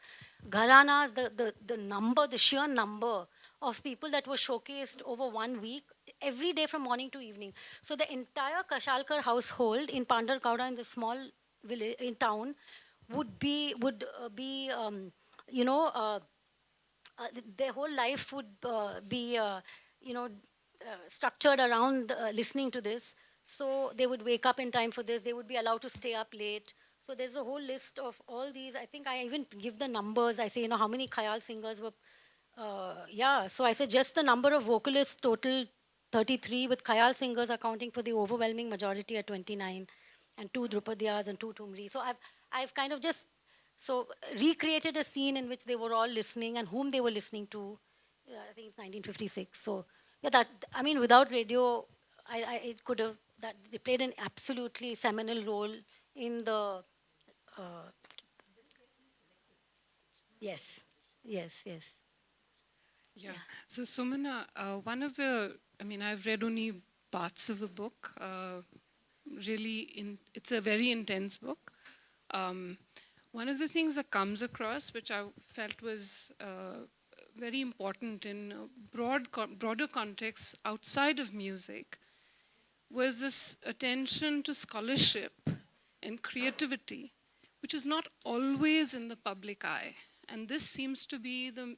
gharanas, the sheer number of people that were showcased over 1 week, every day from morning to evening. So the entire Kashalkar household in Pandharkauda, in the small village, in town, would be their whole life would be, structured around listening to this. So they would wake up in time for this. They would be allowed to stay up late. So there's a whole list of all these. I think I even give the numbers. I say, how many khayal singers were. So I said just the number of vocalists, total 33, with khayal singers accounting for the overwhelming majority at 29, and 2 Drupadiyas and 2 Tumri. So I've kind of just recreated a scene in which they were all listening and whom they were listening to. I think it's 1956. So yeah, without radio, it could have, that they played an absolutely seminal role in the. Yes. Yeah. So Sumana, one of the, I've read only parts of the book. It's a very intense book. One of the things that comes across, which I felt was very important in broader context outside of music, was this attention to scholarship and creativity, which is not always in the public eye. And this seems to be the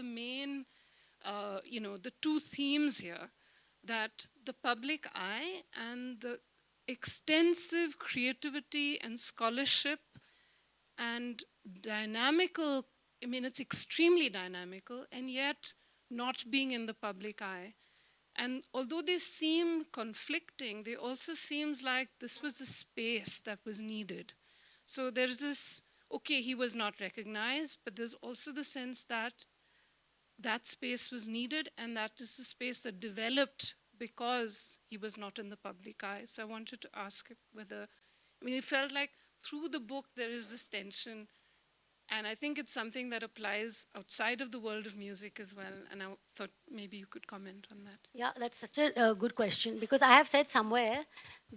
main, the 2 themes here, that the public eye and the extensive creativity and scholarship and dynamical, I mean, it's extremely dynamical, and yet not being in the public eye. And although they seem conflicting, they also seems like this was a space that was needed. So there's this, okay, he was not recognized, but there's also the sense that that space was needed, and that is the space that developed because he was not in the public eye. So I wanted to ask whether, I mean, it felt like through the book there is this tension, and I think it's something that applies outside of the world of music as well, and I thought maybe you could comment on that. Yeah, that's such a good question, because I have said somewhere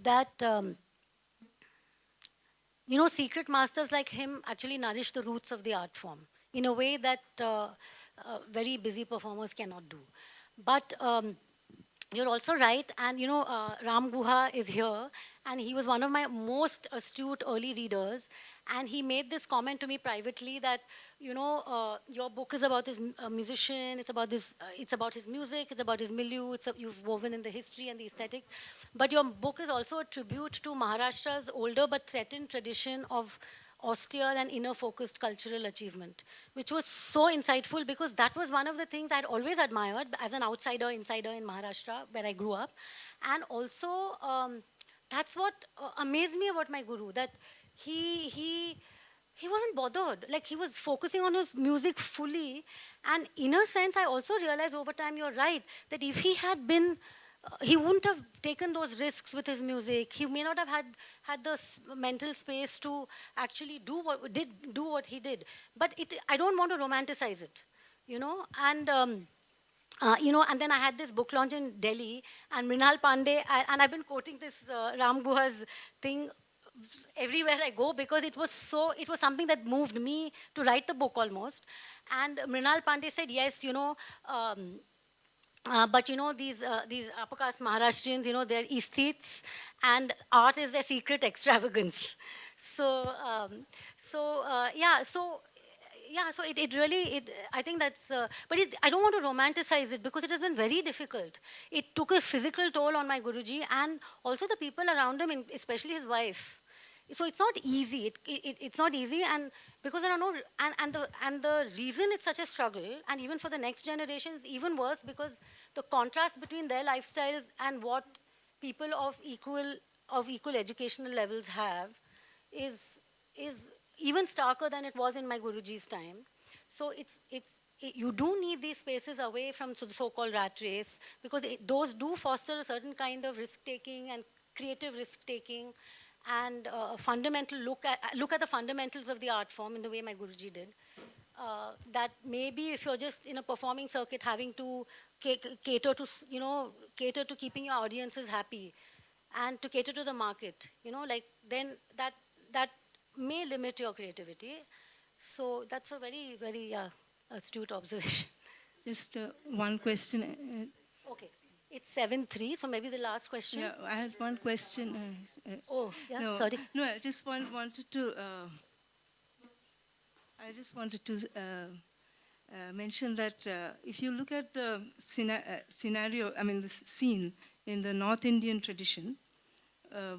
that, secret masters like him actually nourish the roots of the art form in a way that very busy performers cannot do. But you're also right, and Ram Guha is here, and he was one of my most astute early readers, and he made this comment to me privately that, your book is about this musician, it's about this, it's about his music, it's about his milieu, you've woven in the history and the aesthetics, but your book is also a tribute to Maharashtra's older but threatened tradition of austere and inner focused cultural achievement, which was so insightful because that was one of the things I'd always admired as an outsider, insider in Maharashtra, where I grew up. And also, that's what amazed me about my guru, that he wasn't bothered. Like, he was focusing on his music fully. And in a sense, I also realized over time, you're right, that if he had been he wouldn't have taken those risks with his music. He may not have had the mental space to actually do what he did. But I don't want to romanticize it, And and then I had this book launch in Delhi, and Mrinal Pandey, and I've been quoting this Ram Guha's thing everywhere I go, because it was something that moved me to write the book almost. And Mrinal Pandey said, yes, but these upper caste Maharashtrians, they're aesthetes, and art is their secret extravagance. So it really, I think that's, but I don't want to romanticize it, because it has been very difficult. It took a physical toll on my Guruji and also the people around him, especially his wife. So it's not easy. It's not easy, and because there are no, and the reason it's such a struggle, and even for the next generations, even worse, because the contrast between their lifestyles and what people of equal educational levels have is even starker than it was in my Guruji's time. So you do need these spaces away from the so-called rat race, because those do foster a certain kind of risk-taking and creative risk-taking, and a fundamental look at the fundamentals of the art form in the way my Guruji did. That maybe if you're just in a performing circuit having to cater to keeping your audiences happy and to cater to the market, then that may limit your creativity. So that's a very, very astute observation. Just one question. Okay. It's 7:03, so maybe the last question. Yeah, I had one question. No, sorry. No, I just wanted to. Mention that if you look at the scenario, I mean the scene in the North Indian tradition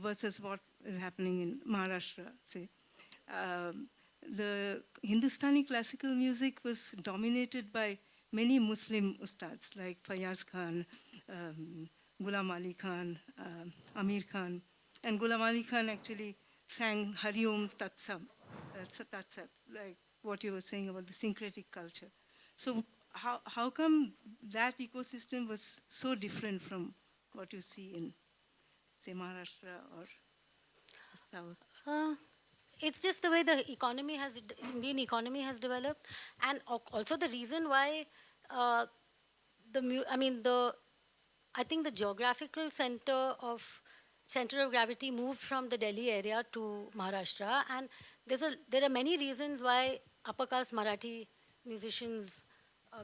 versus what is happening in Maharashtra, say, the Hindustani classical music was dominated by many Muslim ustads like Fayaz Khan, Ghulam Ali Khan, Amir Khan. And Ghulam Ali Khan actually sang Hari Om Tat Sat, like what you were saying about the syncretic culture. So how come that ecosystem was so different from what you see in, say, Maharashtra or South? It's just the way the Indian economy has developed, and also the reason why I think the geographical center of gravity moved from the Delhi area to Maharashtra, and there are many reasons why upper caste Marathi musicians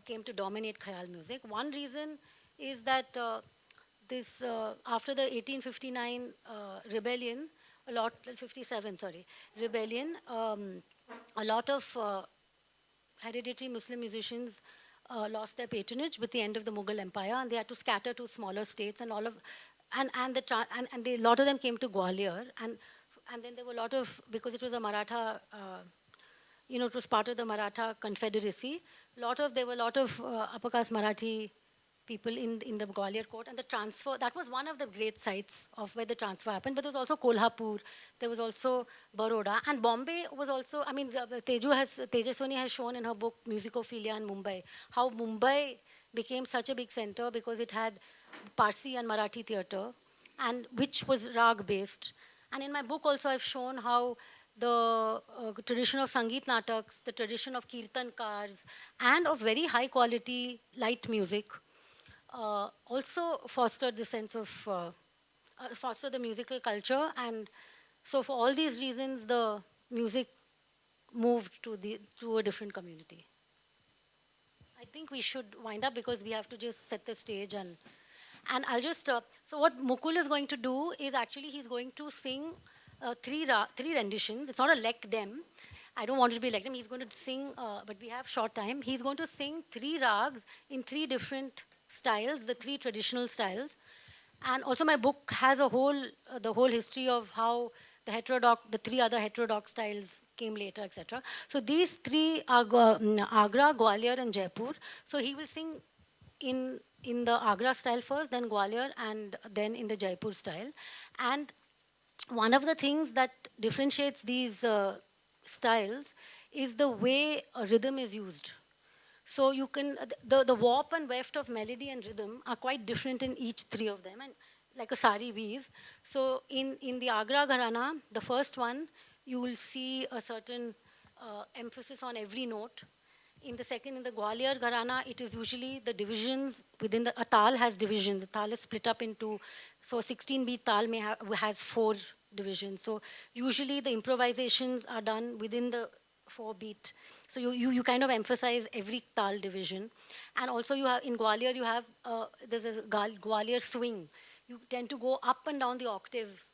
came to dominate khayal music. One reason is that after the 1859 rebellion, rebellion, a lot of hereditary Muslim musicians lost their patronage with the end of the Mughal Empire, and they had to scatter to smaller states, and a lot of them came to Gwalior, and then there were a lot of, because it was a Maratha it was part of the Maratha Confederacy. There were a lot of upper caste Marathi people in the Gwalior court, and the transfer, that was one of the great sites of where the transfer happened. But there was also Kolhapur, there was also Baroda, and Bombay was also, I mean, Tejaswini has shown in her book Musicophilia in Mumbai, how Mumbai became such a big center because it had Parsi and Marathi theatre, and which was rag based. And in my book also I've shown how the tradition of Sangeet Nataks, the tradition of Kirtankars, and of very high quality light music also fostered the sense of, fostered the musical culture. And so for all these reasons, the music moved to a different community. I think we should wind up because we have to just set the stage, and I'll just, so what Mukul is going to do is actually he's going to sing three renditions. It's not a lek dem. I don't want it to be lek dem. He's going to sing, but we have short time. He's going to sing 3 rags in 3 different styles, the 3 traditional styles. And also my book has the whole history of how the 3 other heterodox styles came later, etc. So these 3 are Agra, Gwalior and Jaipur. So he will sing in the Agra style first, then Gwalior, and then in the Jaipur style. And one of the things that differentiates these styles is the way a rhythm is used. So you can, the warp and weft of melody and rhythm are quite different in each 3 of them, and like a sari weave. So in the Agra Gharana, the first one, you will see a certain emphasis on every note. In the second, in the Gwalior Gharana, it is usually the divisions within a tal has divisions. The tal is split up into, so 16-beat tal has 4 divisions. So usually the improvisations are done within the 4-beat. So you kind of emphasize every tal division. And also you have, in Gwalior, you have, there's a Gwalior swing. You tend to go up and down the octave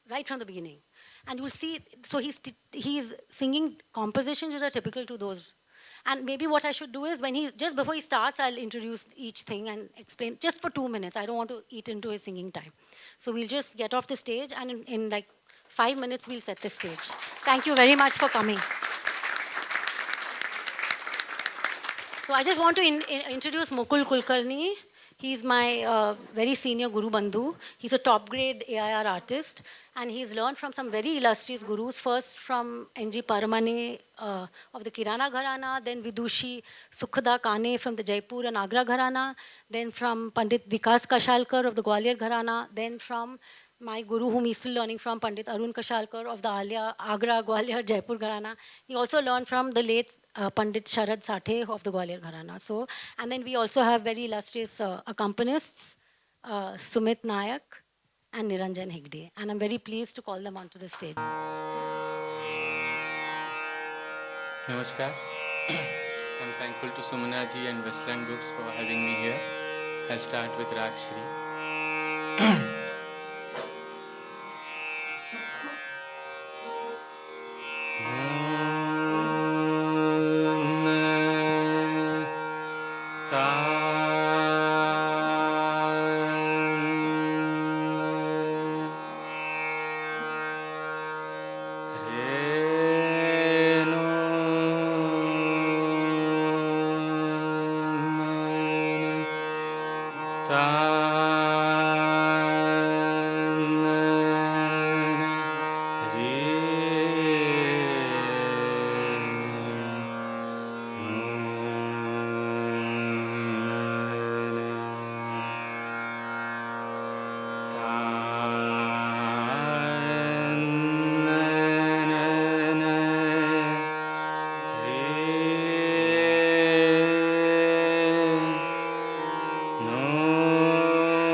right from the beginning. And you'll see, so he's singing compositions which are typical to those. And maybe what I should do is, just before he starts, I'll introduce each thing and explain, just for 2 minutes. I don't want to eat into his singing time. So we'll just get off the stage, and in like 5 minutes, we'll set the stage. Thank you very much for coming. So I just want to introduce Mukul Kulkarni. He's my very senior Guru Bandhu. He's a top grade AIR artist, and he's learned from some very illustrious gurus. First from N.G. Paramane of the Kirana Gharana, then Vidushi Sukhada Kane from the Jaipur and Agra Gharana, then from Pandit Vikas Kashalkar of the Gwalior Gharana, then from my guru whom he's still learning from, Pandit Arun Kashalkar of the Agra, Gwalior, Jaipur Gharana. He also learned from the late Pandit Sharad Sathe of the Gwalior Gharana. So, and then we also have very illustrious accompanists, Sumit Nayak and Niranjan Hegde. And I'm very pleased to call them onto the stage. Namaskar. I'm thankful to Sumana ji and Westland Books for having me here. I'll start with Rag Shree. No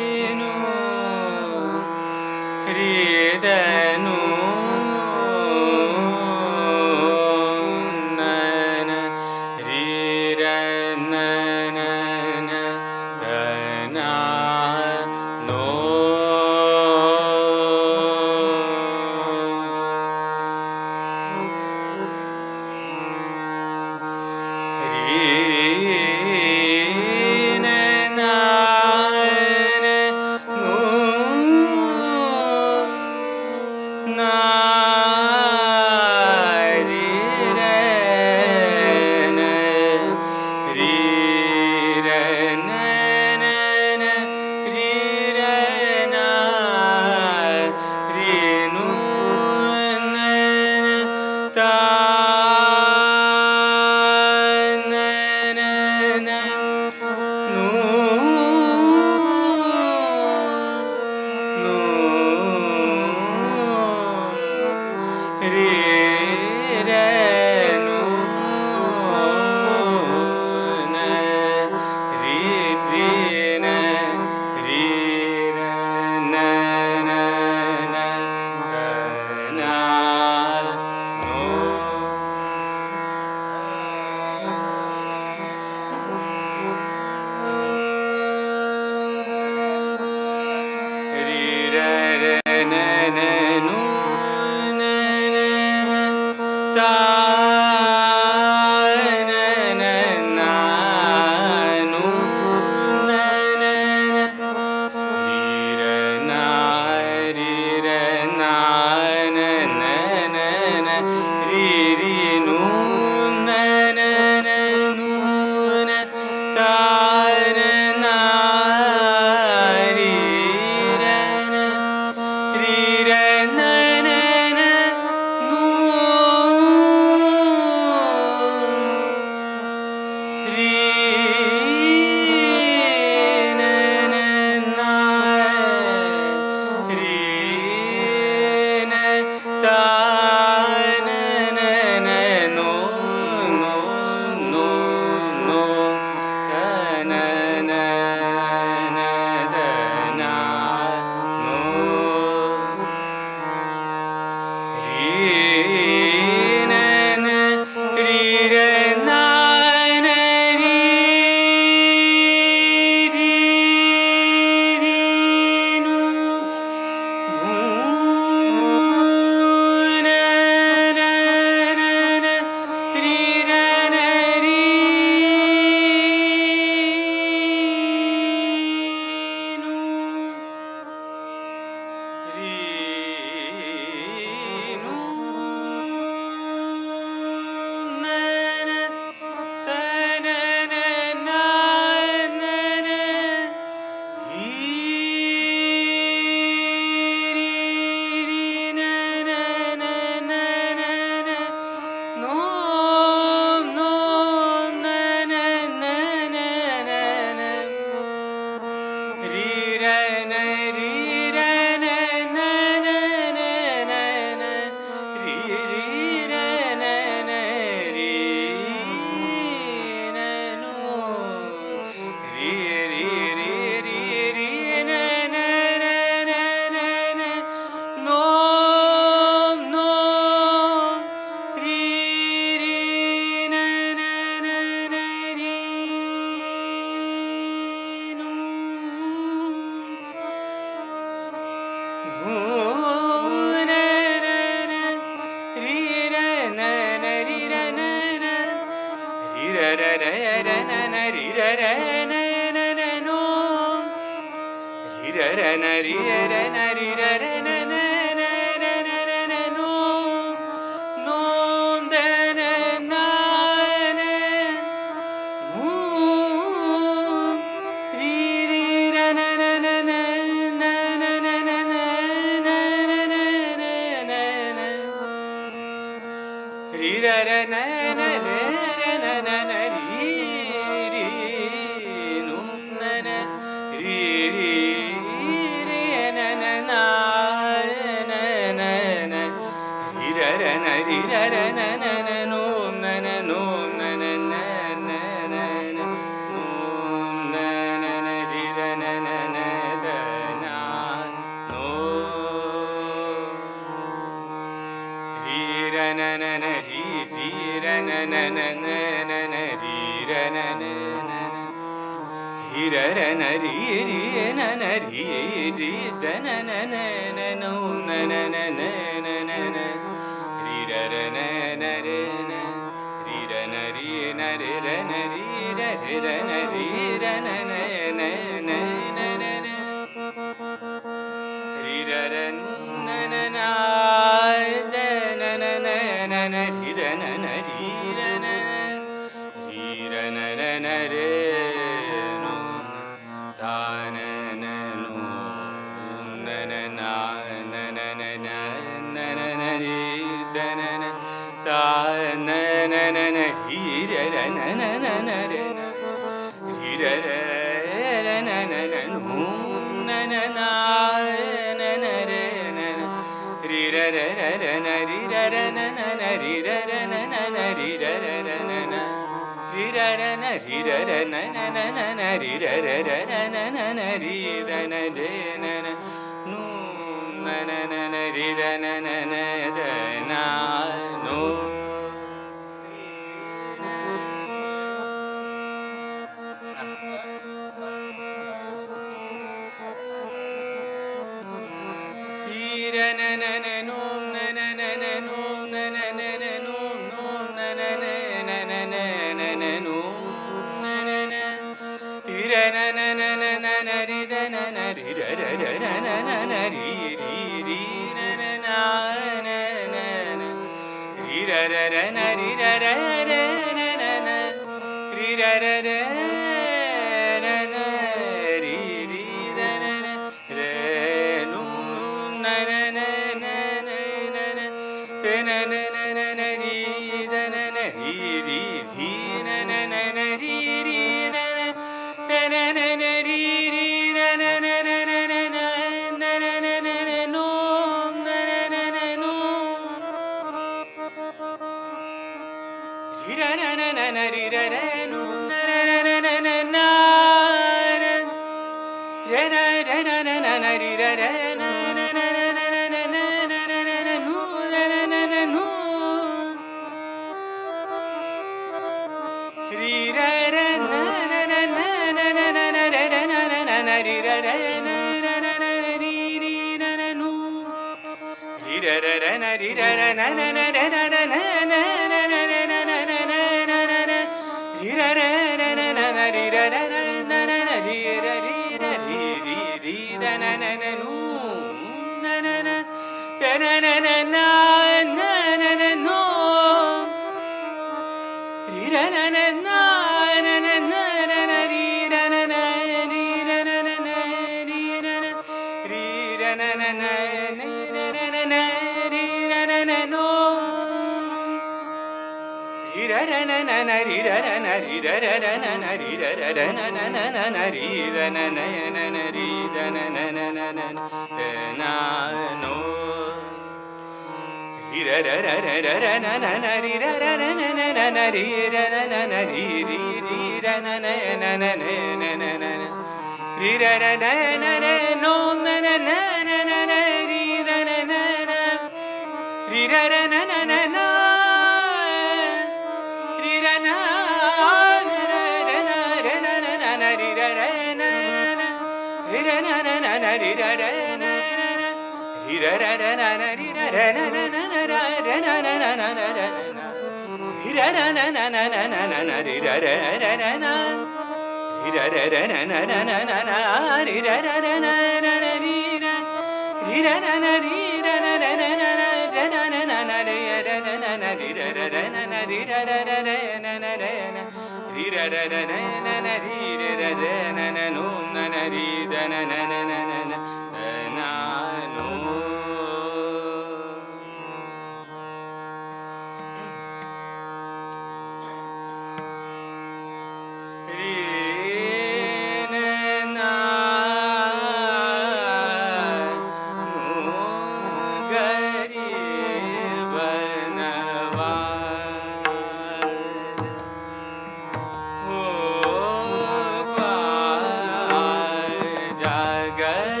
Jagat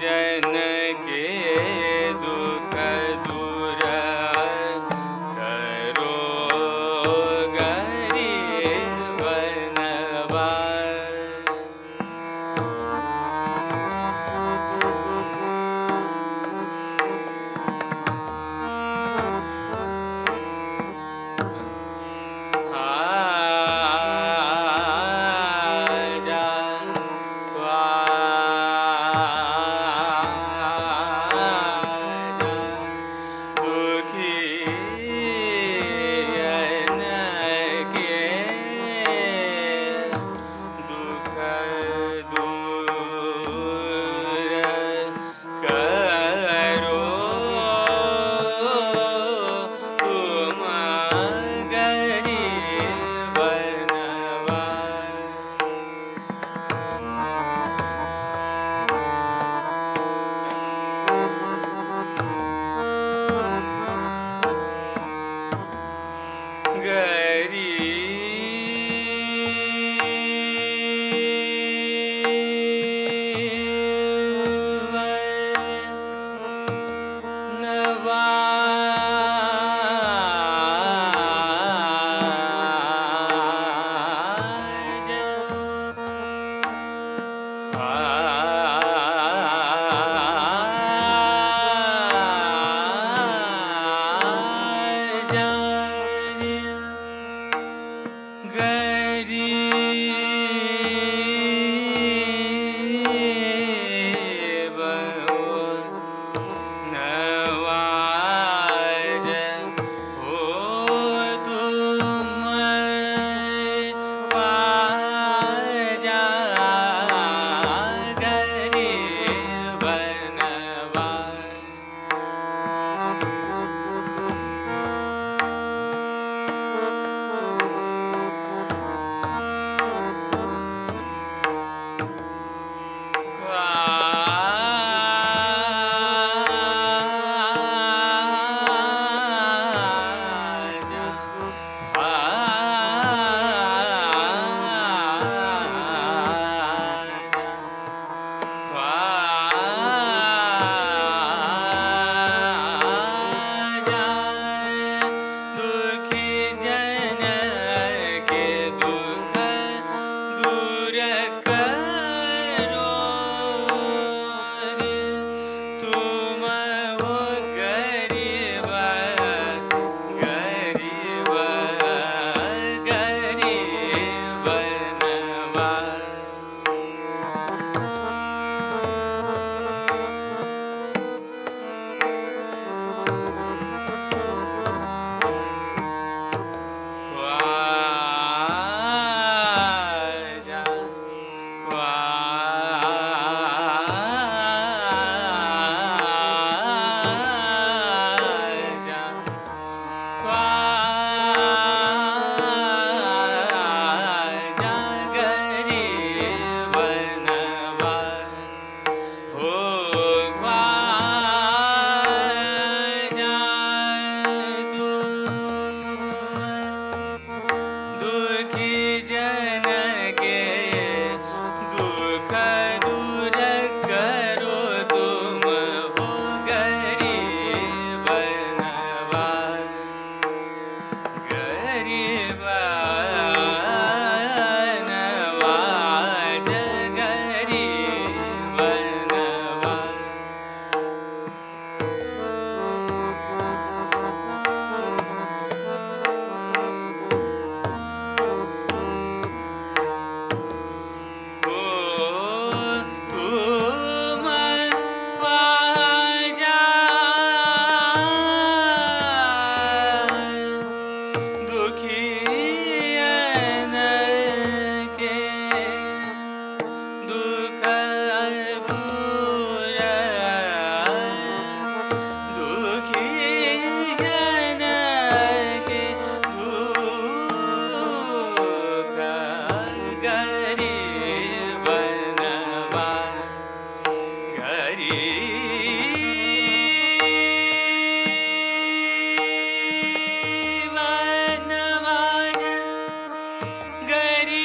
जन के दुख दूर करो गरीब नवाज। आजा ख्वाजा दुखियन के दुख दूर करो तुम गरीब नवाज हो तुम ख्वाजा गरीब नवाज। ख्वाजा ख्वाजा दुखी जन के दुख दूर करो रे तुम हो गरीब गरीब गरीब नवाज। ख्वाजा ख्वाजा ख्वाजा गरीब नवाज हो ख्वाजा तुम दुखी जन के दुख दूर करो तुम हो गरीब नवाज। गरीब नवाज गरीब नवाज। हो तुम ख्वाजा दुखियन के दुख दूर दुखियन के दुख गरीब नवाज। गरीब नवाज गरीब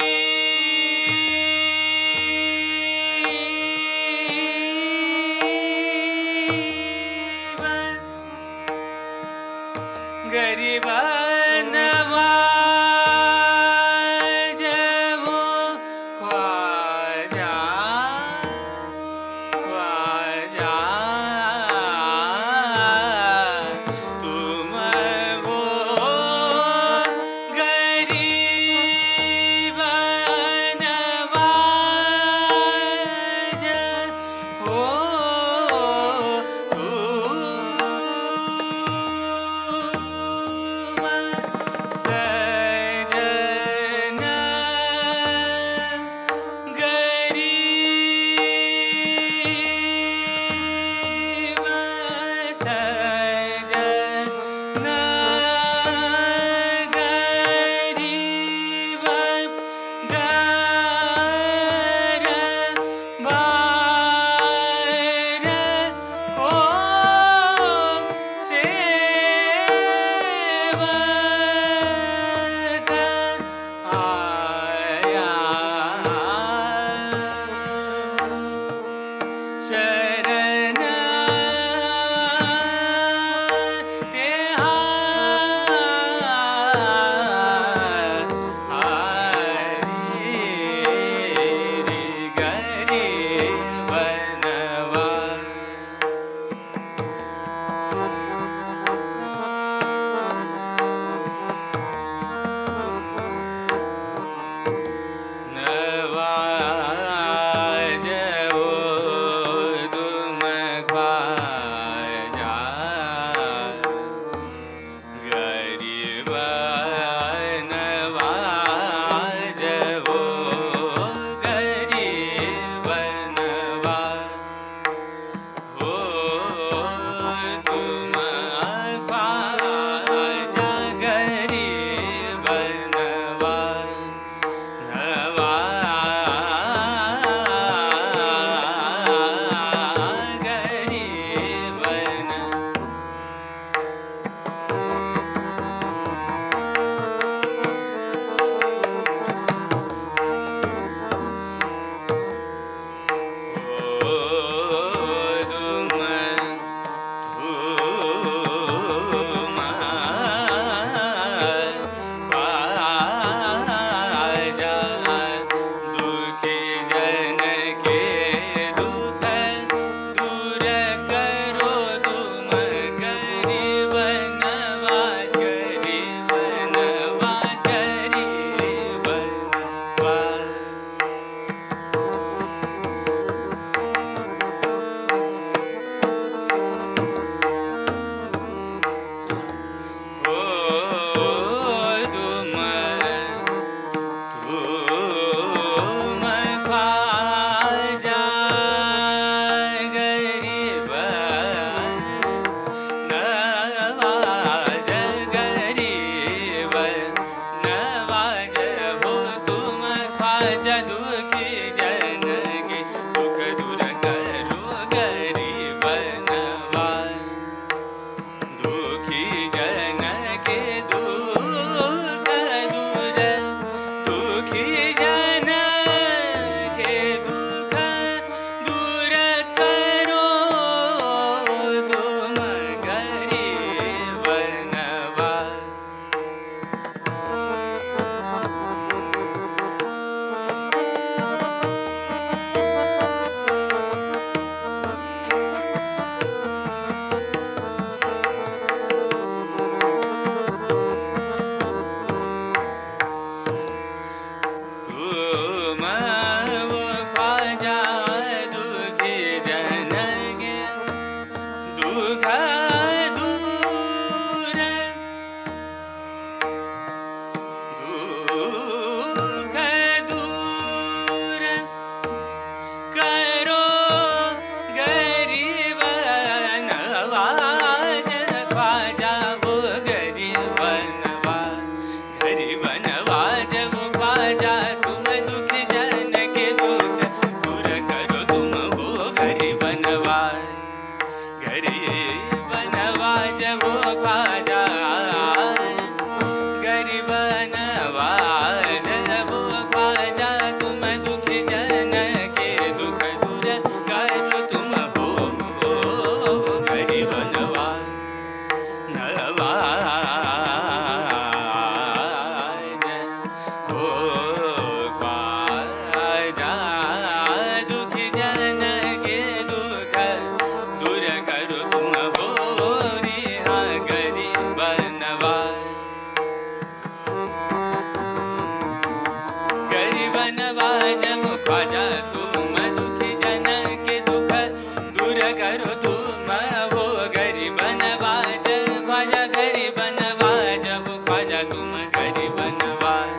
करो तुम वो गरीब नवाज ख्वाजा गरीब नवाज वो ख्वाजा तुम गरीब नवाज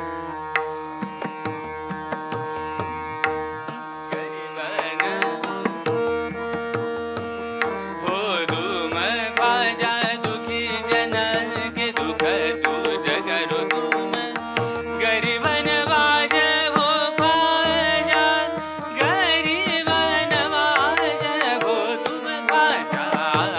गरीब नवाज हो तुम ख्वाजा दुखी जन के दुख दूर करो तुम गरीब नवाज हो ख्वाजा गरीब नवाज हो तुम ख्वाजा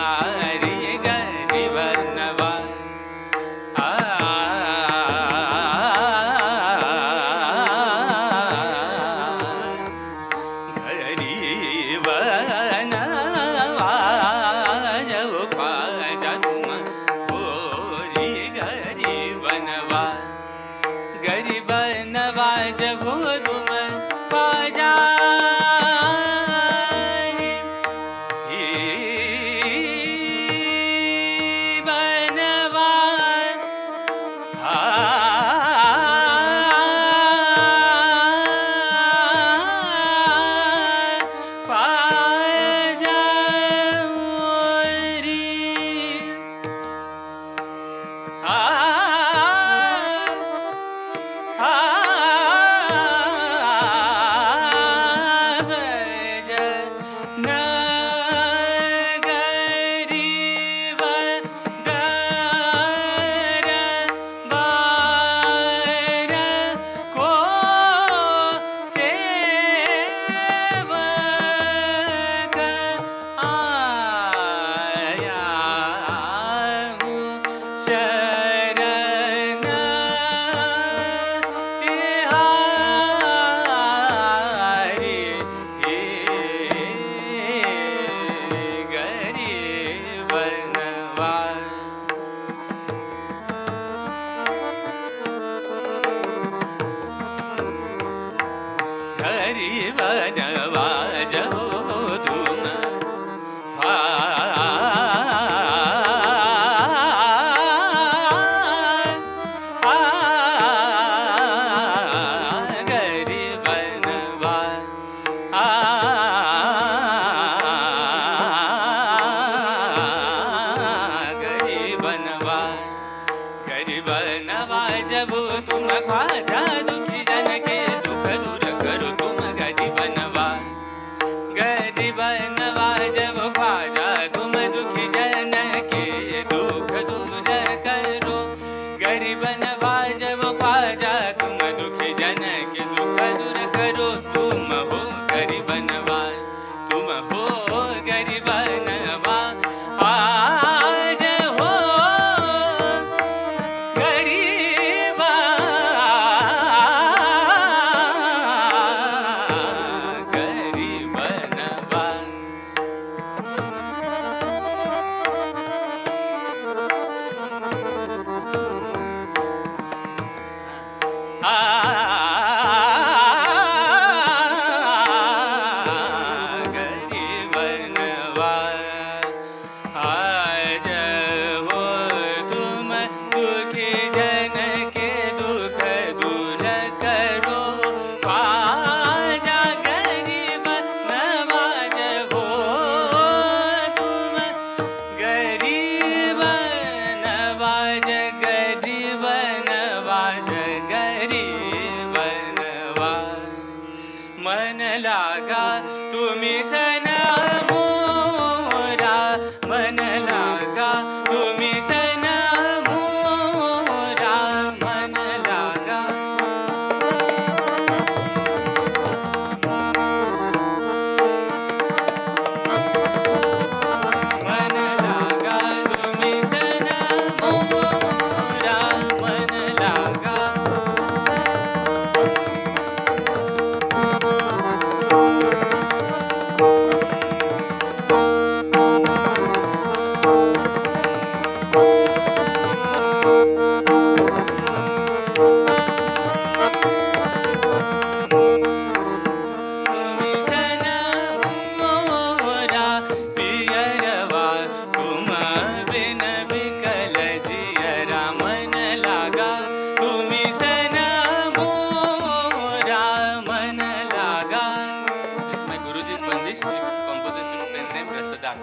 दास.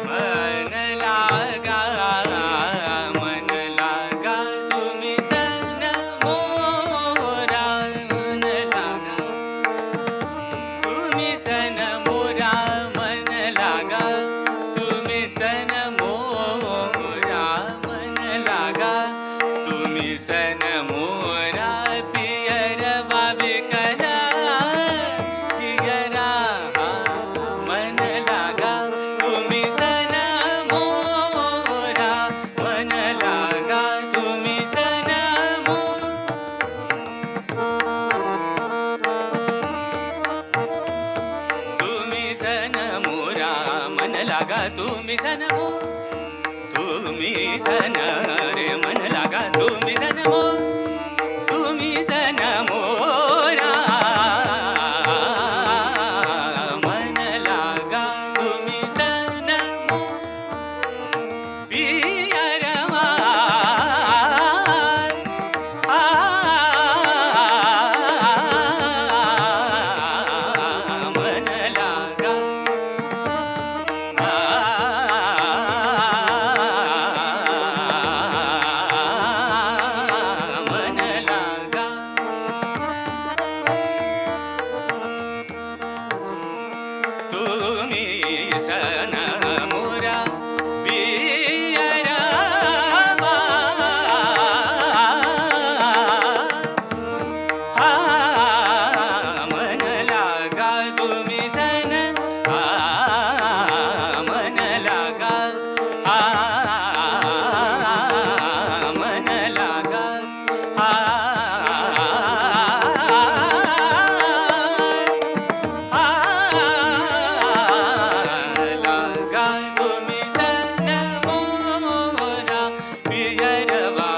मन लागा मन लागा तुम्ही सन मोरा मन लागा तुम्ही सन मोरा मन लागा तुम्ही सन मोरा मन लागा तुम्ही सन मोरा पियर बाबी कला जिगरा मन लागा तुम्ही सन मोरा मन लागा तुम्ही सन तुम्ही सन मोरा मन लागा तुम्ही सन तुम्ही सन रे मन लागा तुम्ही सन तुम्ही सन मोरा मन लागा तुम्ही सन पियरवा मन लागा मन लागा तुम्ही सन मोरा पियरवा मन लागा तुम्ही सन मन लागा मन लागा लागा तुम्ही सन मोरा पियरवा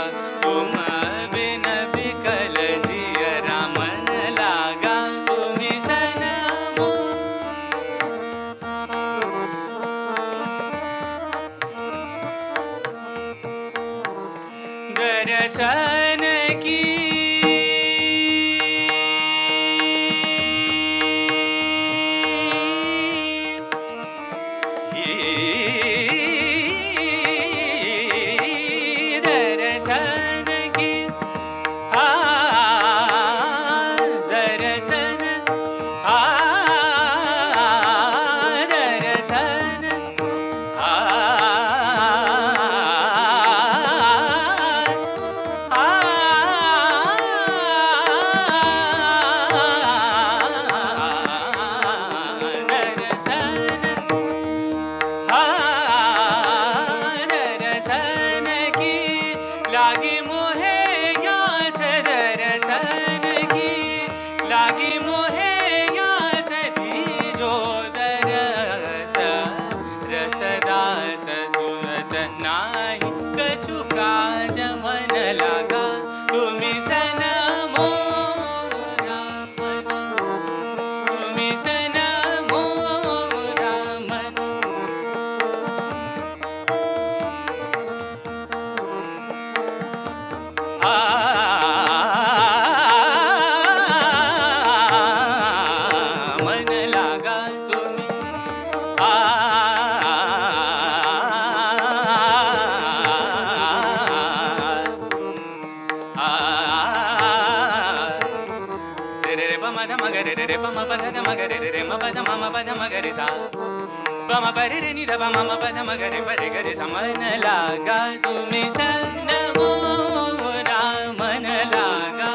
तुम बिन बिकल जियरा मन लागा तुम्ही सन दर्शन की दर्शन की दर्शन दर्शन दर्शन की लागी मोहे यास दर्शन की लागी मोहे यास दीजो दरस रसदास सुरत नाही कछु काज मन लागा तुम्ही सन मोरा तुम्ही सन मोरा मन मन लागा तुम्ही रे रे पम ध मग रे रे पम पद ध मग रे रे म पद मम पद मग रे सा पम परे रे नि ध पम पद मग रे परे ग रे सा मन लागा तुम्ही सन मोरा मन लागा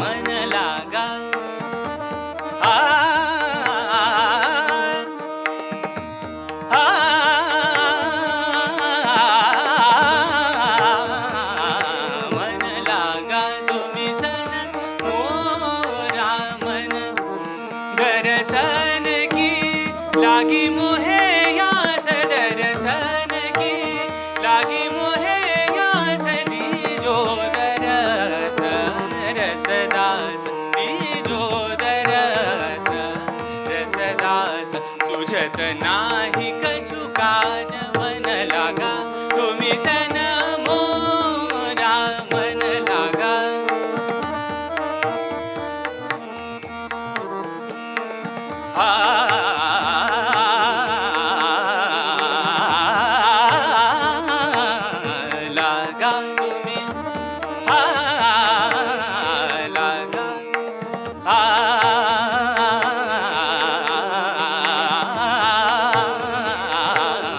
मन लागा मन लागा तुम्ही सन मोरा मन दर्शन की लागी मोहे यास दर्शन की लागी मोहे यास दीजो दरस रसदास दीजो दरस रसदास सुझत नाही कछु काज मन लागा तुम्ही तुम्ही सन मोरा मन लागा लागा तुम्ही लागा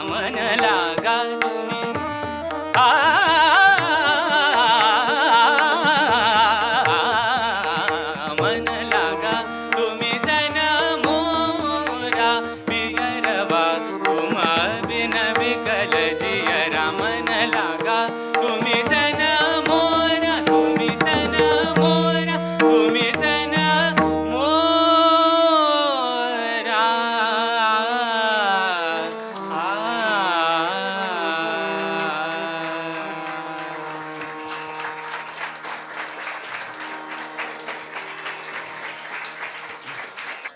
मन लागा तुम्ही मन लागा तुम्ही सन मोरा पियरवा तुम्हा बिन विकल जियरा मन लागा तुम्ही सन मोरा तुम्ही सन मोरा तुम्ही सन मोरा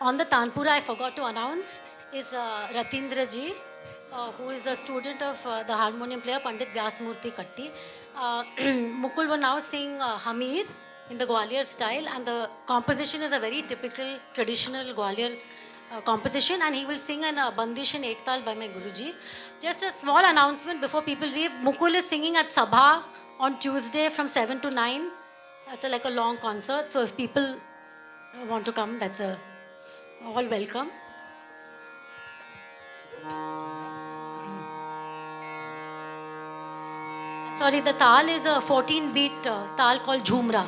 On the Tanpura, I forgot to announce, is Ratindra ji, who is a student of the harmonium player Pandit Vyasmurthy Katti. Mukul will now sing Hamir in the Gwalior style, and the composition is a very typical traditional Gwalior composition, and he will sing in Bandish in Ektal by my Guruji. Just a small announcement before people leave. Mukul is singing at Sabha on Tuesday from 7 to 9. That's like a long concert, so if people want to come, that's all welcome. Sorry, the tal is a 14-beat tal called Jhumra.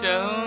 चंपा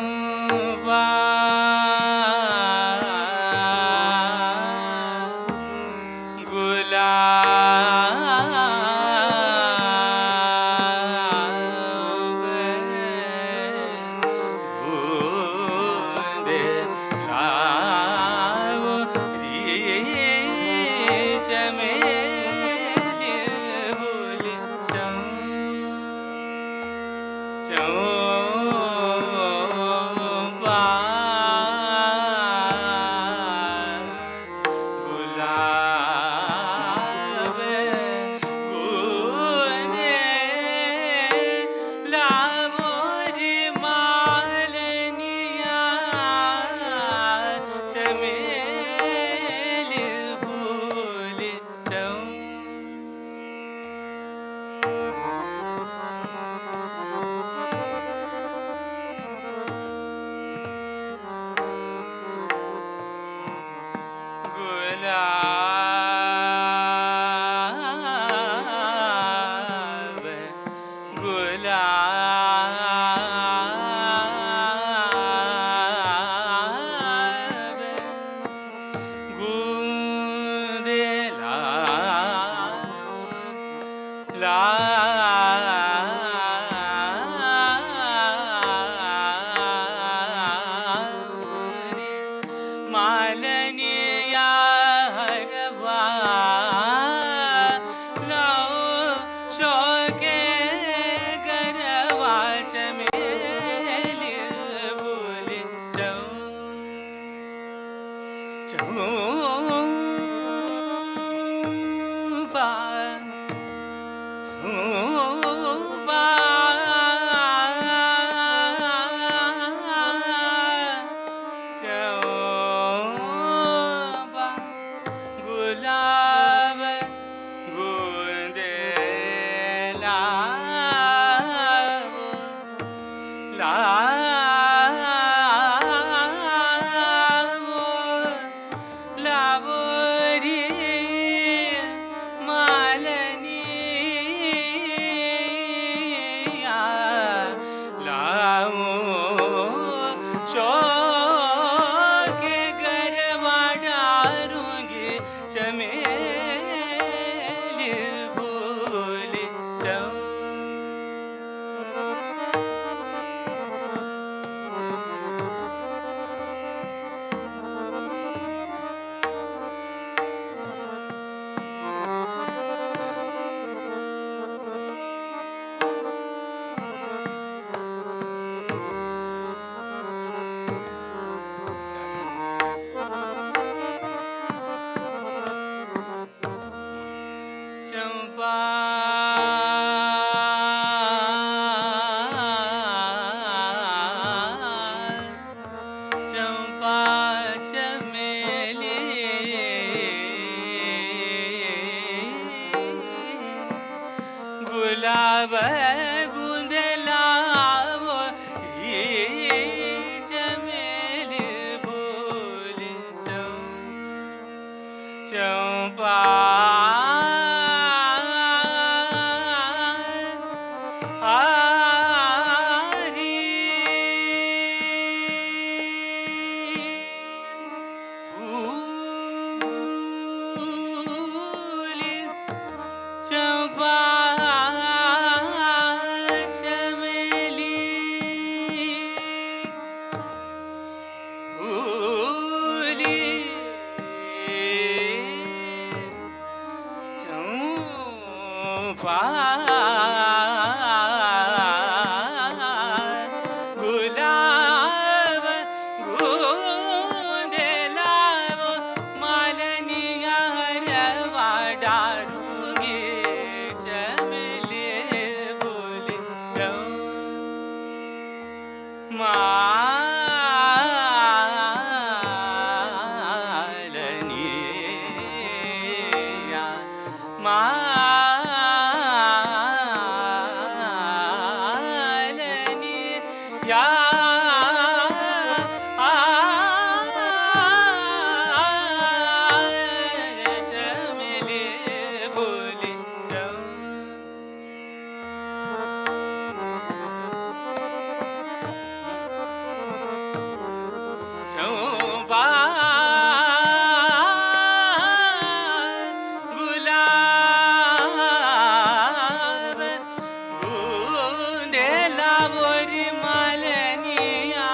लावोरी मालनिया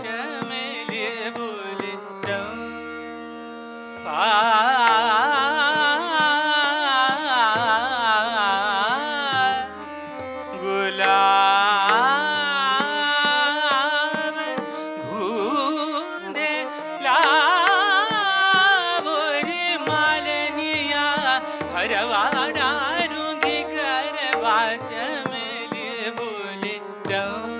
चमेली बोले जाऊं गुलाब घूंदे लावोरी मालनिया हरवा डारूंगी गरबा चमेली बोले जाऊं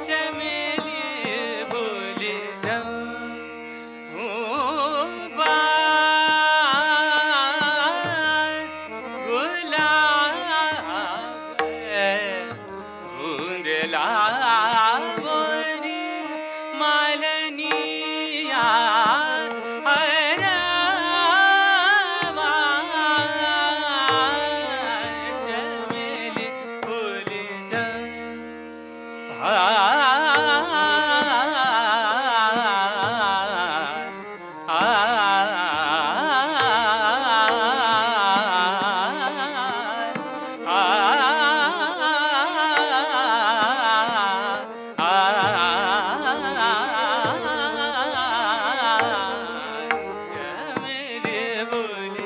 चमेली बोले जाऊं गुलाब गुंदला बोरी मालनिया हरवा चमेली बोले जाऊं चमेली बोले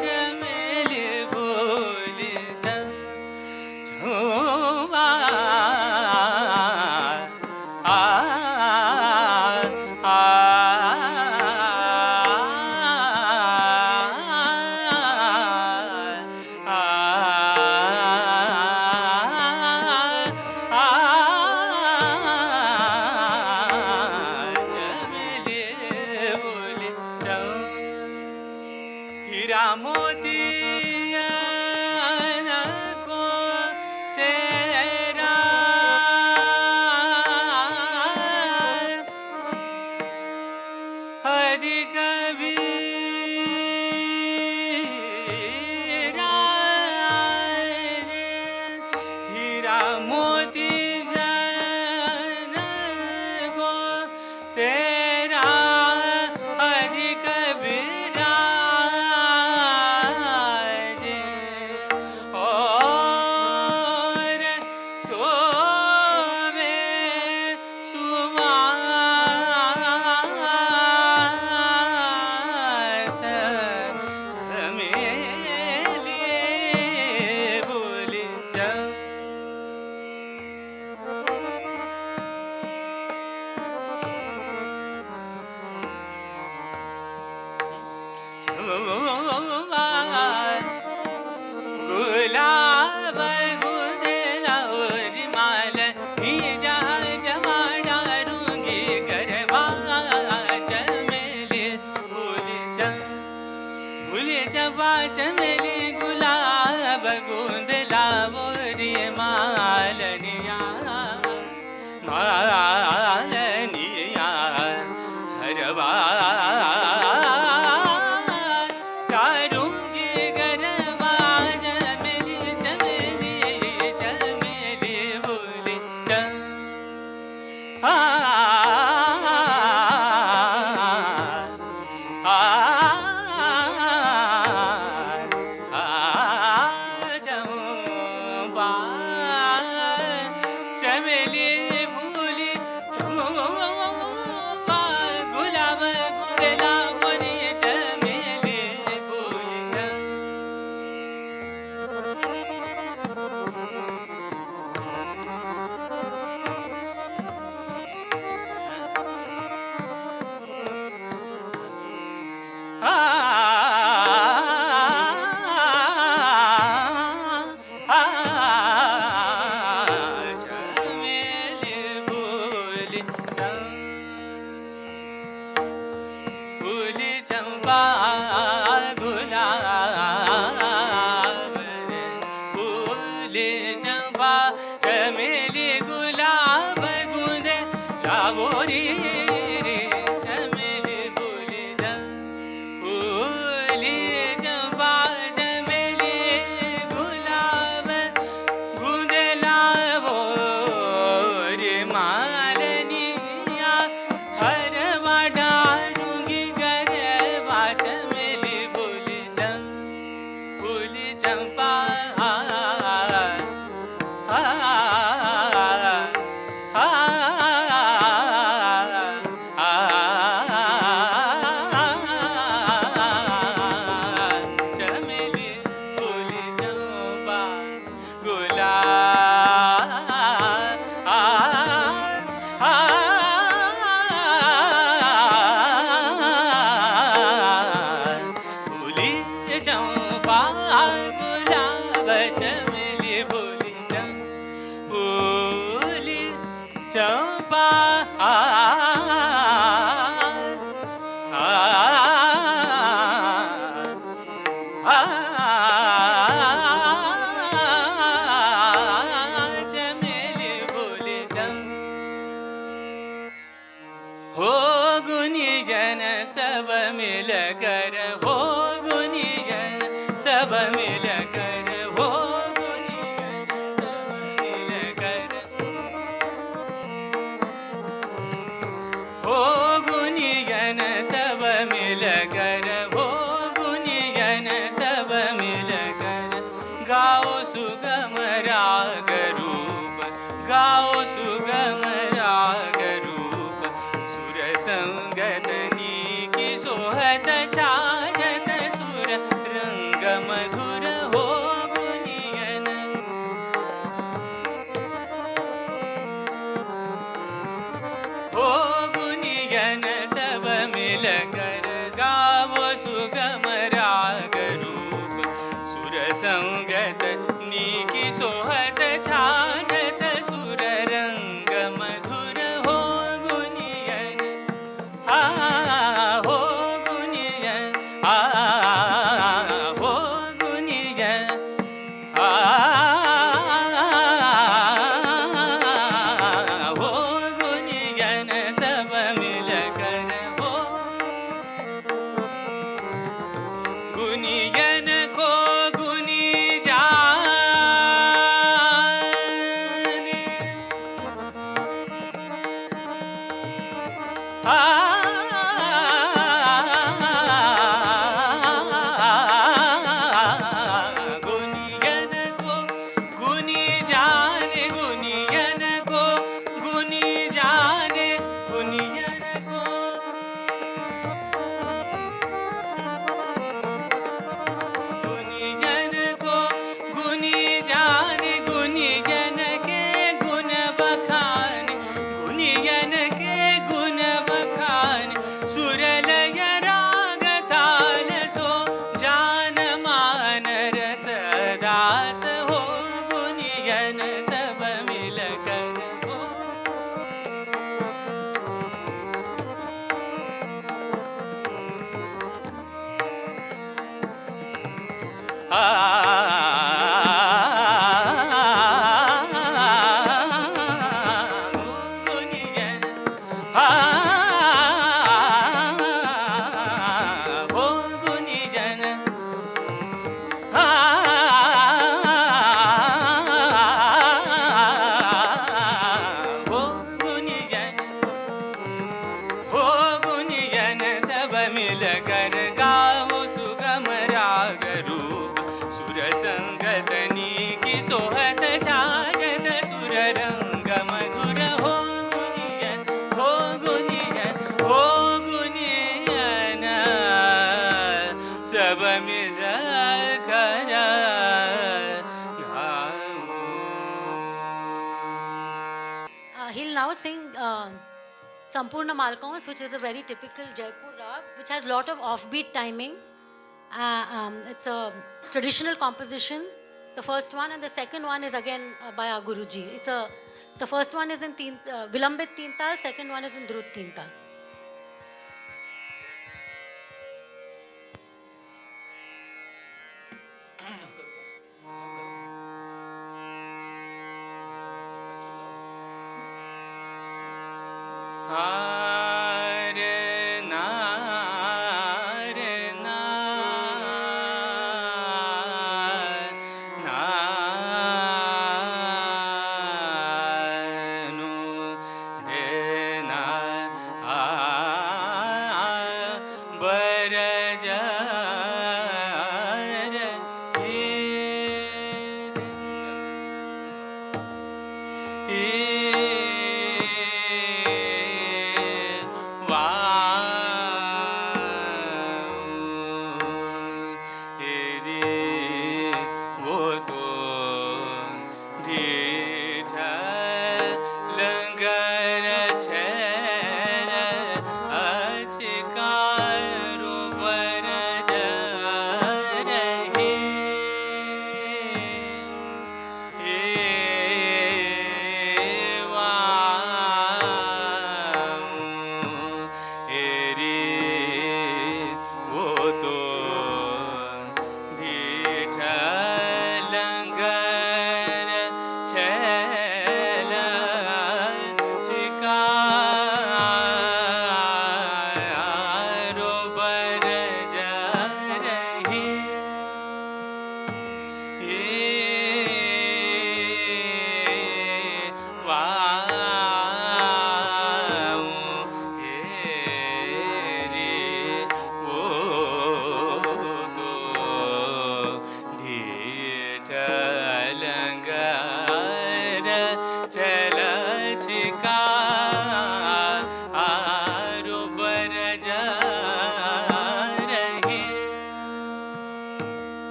चमेली बोले चमेली बोले हीरा मोतिया को सेरा हरि कबीरा हीरा मोती जन को सेरा हरि कबीरा और सोवे सुवास चमेली बोले जाऊं गुलाब गुंदेला और माल ही जहाँ जमा डारूंगी गरबा चमेली भूले जबा चमेली गुलाब गुंदेला और मालनिया मालनिया हरवा डारूंगी गरबा चमेली चमेली चमेली बोले जाऊं चमेली भूली गुलाब गुंदेला बोरी चमेली भूली जाऊं फूल चंपा गुलाब फूल चंपा चमेली गुलाब गुंदे लावोरी रे चमेली फूल चंपा चमेली गुलाब गुंदे लावोरी मालनिया हर डालूंगी गरबा चमेली फूल चंपा चमेली फूल चंपा फूली चंपा गुलाब चमेली फूली चंपा चमेली फूली हो गुनियन सब मिल कर हो गुनियन सब मिल कर हो गुनियन सब मिल कर हो गुनियन सब मिल कर हो गुनियन सब मिल कर गाओ सुगम राग रूप गाओ सुगम राग रूप सुर संगत नीकी सोहत छाजत सुर रंग मधुर हो गुनियन हो गुनियन सब मिल कर गावो सुगम राग रूप सुर संगत नीकी सोहत छाजत सुर रंग मधुर हो गुनियन हो गुनियन हो गुनियन हो गुनियन सब मिल कर हो गुनियन को गुनी जाने गुनियन को गुनी जाने गुनियन को गुनी जाने गुनियन को गुनियन को गुनी जाने गुनियन के गुण बखान गुनियन के गुण बखान सुरलय राग ताल सो जान मान रस दास हो गुनियन सब मिल कर हो गुनियन हो गुनियन हो गुनियन हो गुनियन सब मिल कर गाओ सुगम राग रूप सुर संगत नीकी सोहत छाजत सुर रंग मधुर हो गुनियन हो गुनियन हो गुनियन सब मिल कर He'll now sing Sampoorna Malkauns, which is a very typical Jaipur rag, which has a lot of offbeat timing. It's a traditional composition, the first one, and the second one is again by our Guruji. It's a The first one is in Vilambit Teen Tal, second one is in Drut Teen Tal.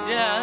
Raja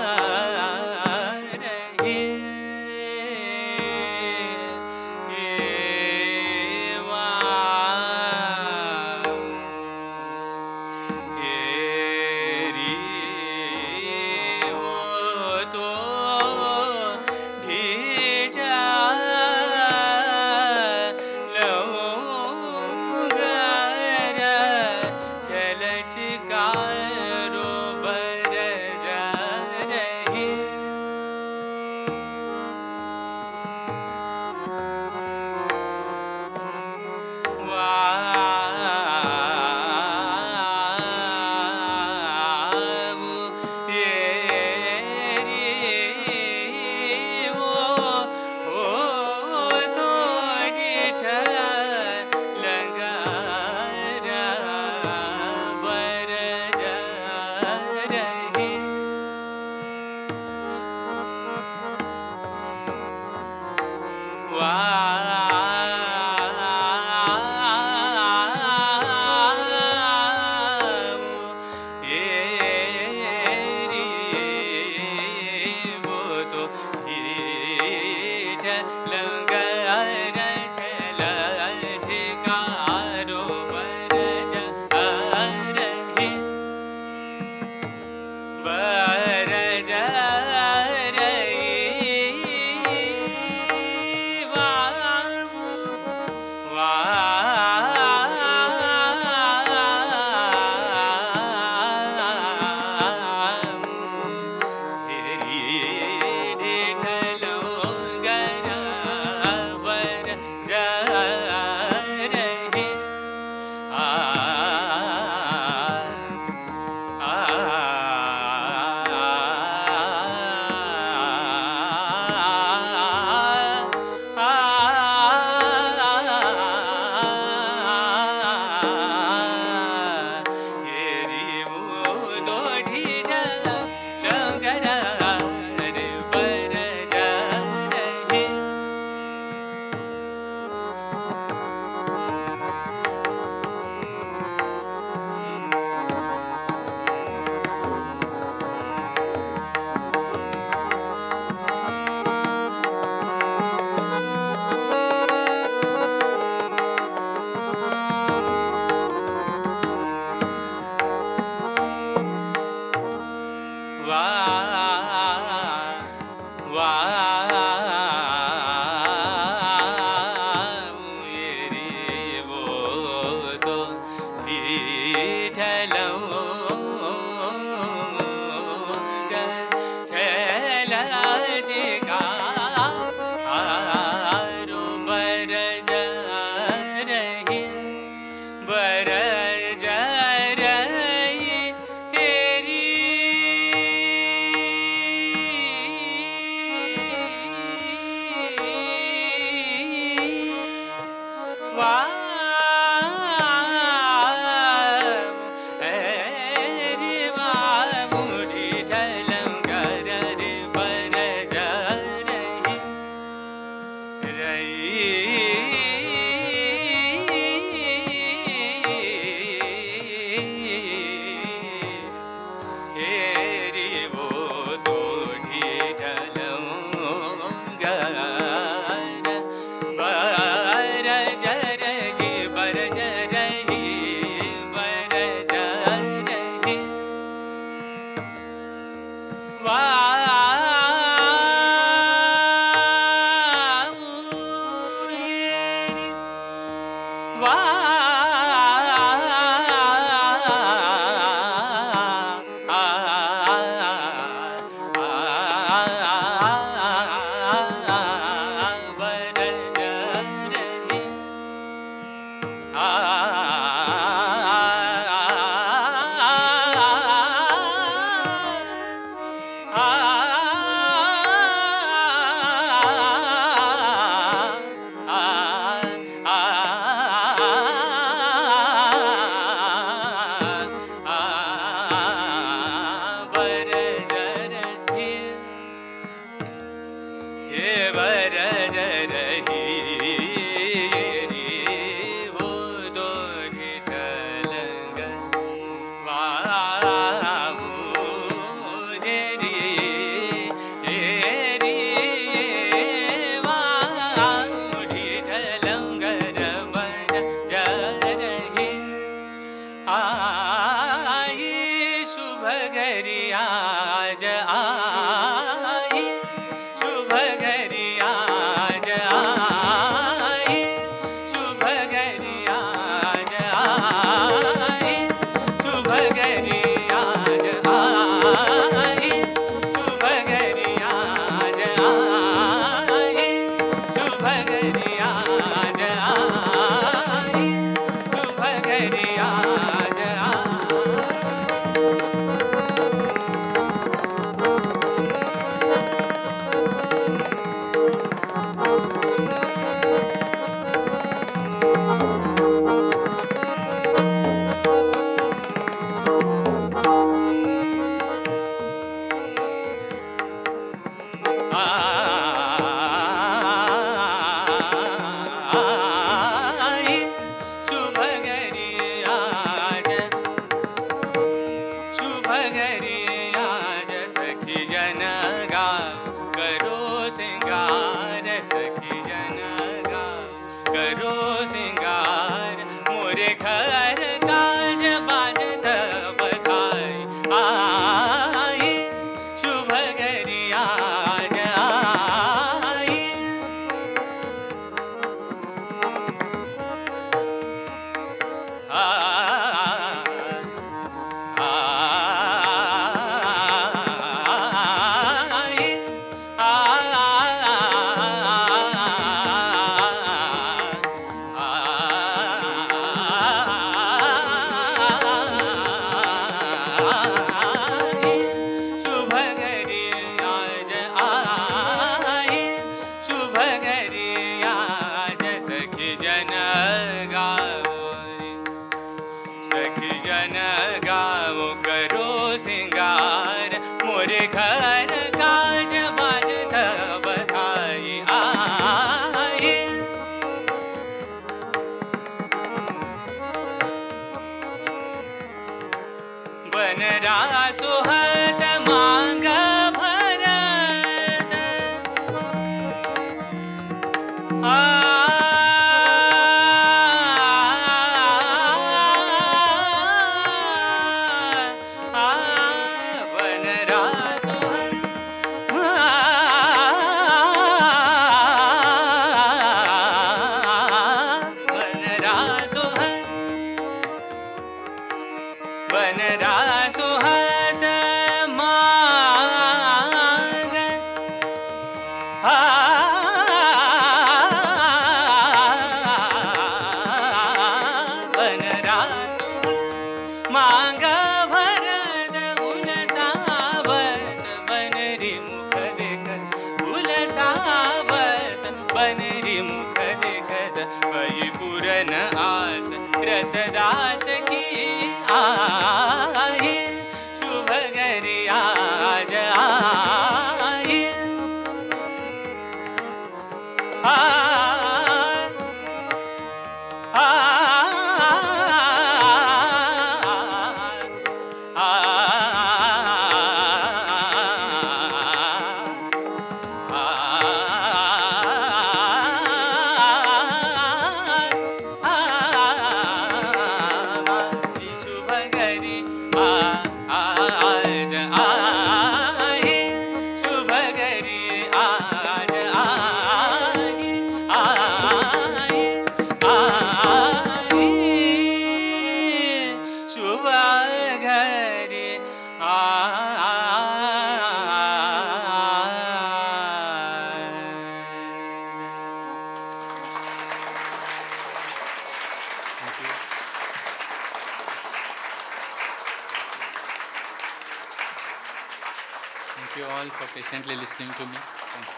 Thank you all for patiently listening to me. Thank you.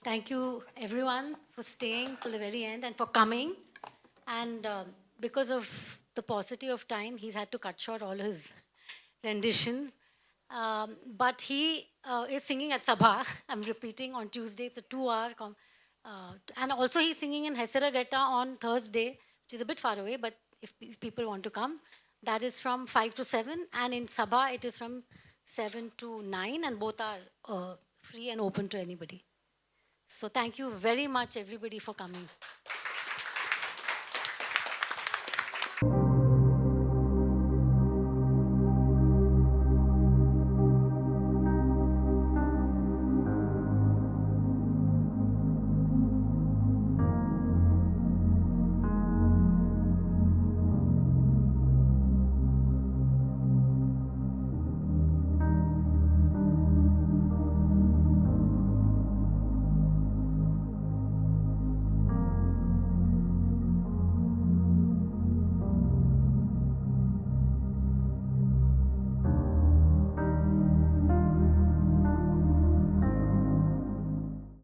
Thank you, everyone, for staying till the very end and for coming. And because of the paucity of time, he's had to cut short all his renditions. But he is singing at Sabha. I'm repeating on Tuesday. It's a 2-hour. And also, he's singing in Hesaragetta on Thursday, which is a bit far away, but if people want to come, that is from 5 to 7. And in Sabha, it is from 7 to 9, and both are free and open to anybody. So thank you very much, everybody, for coming.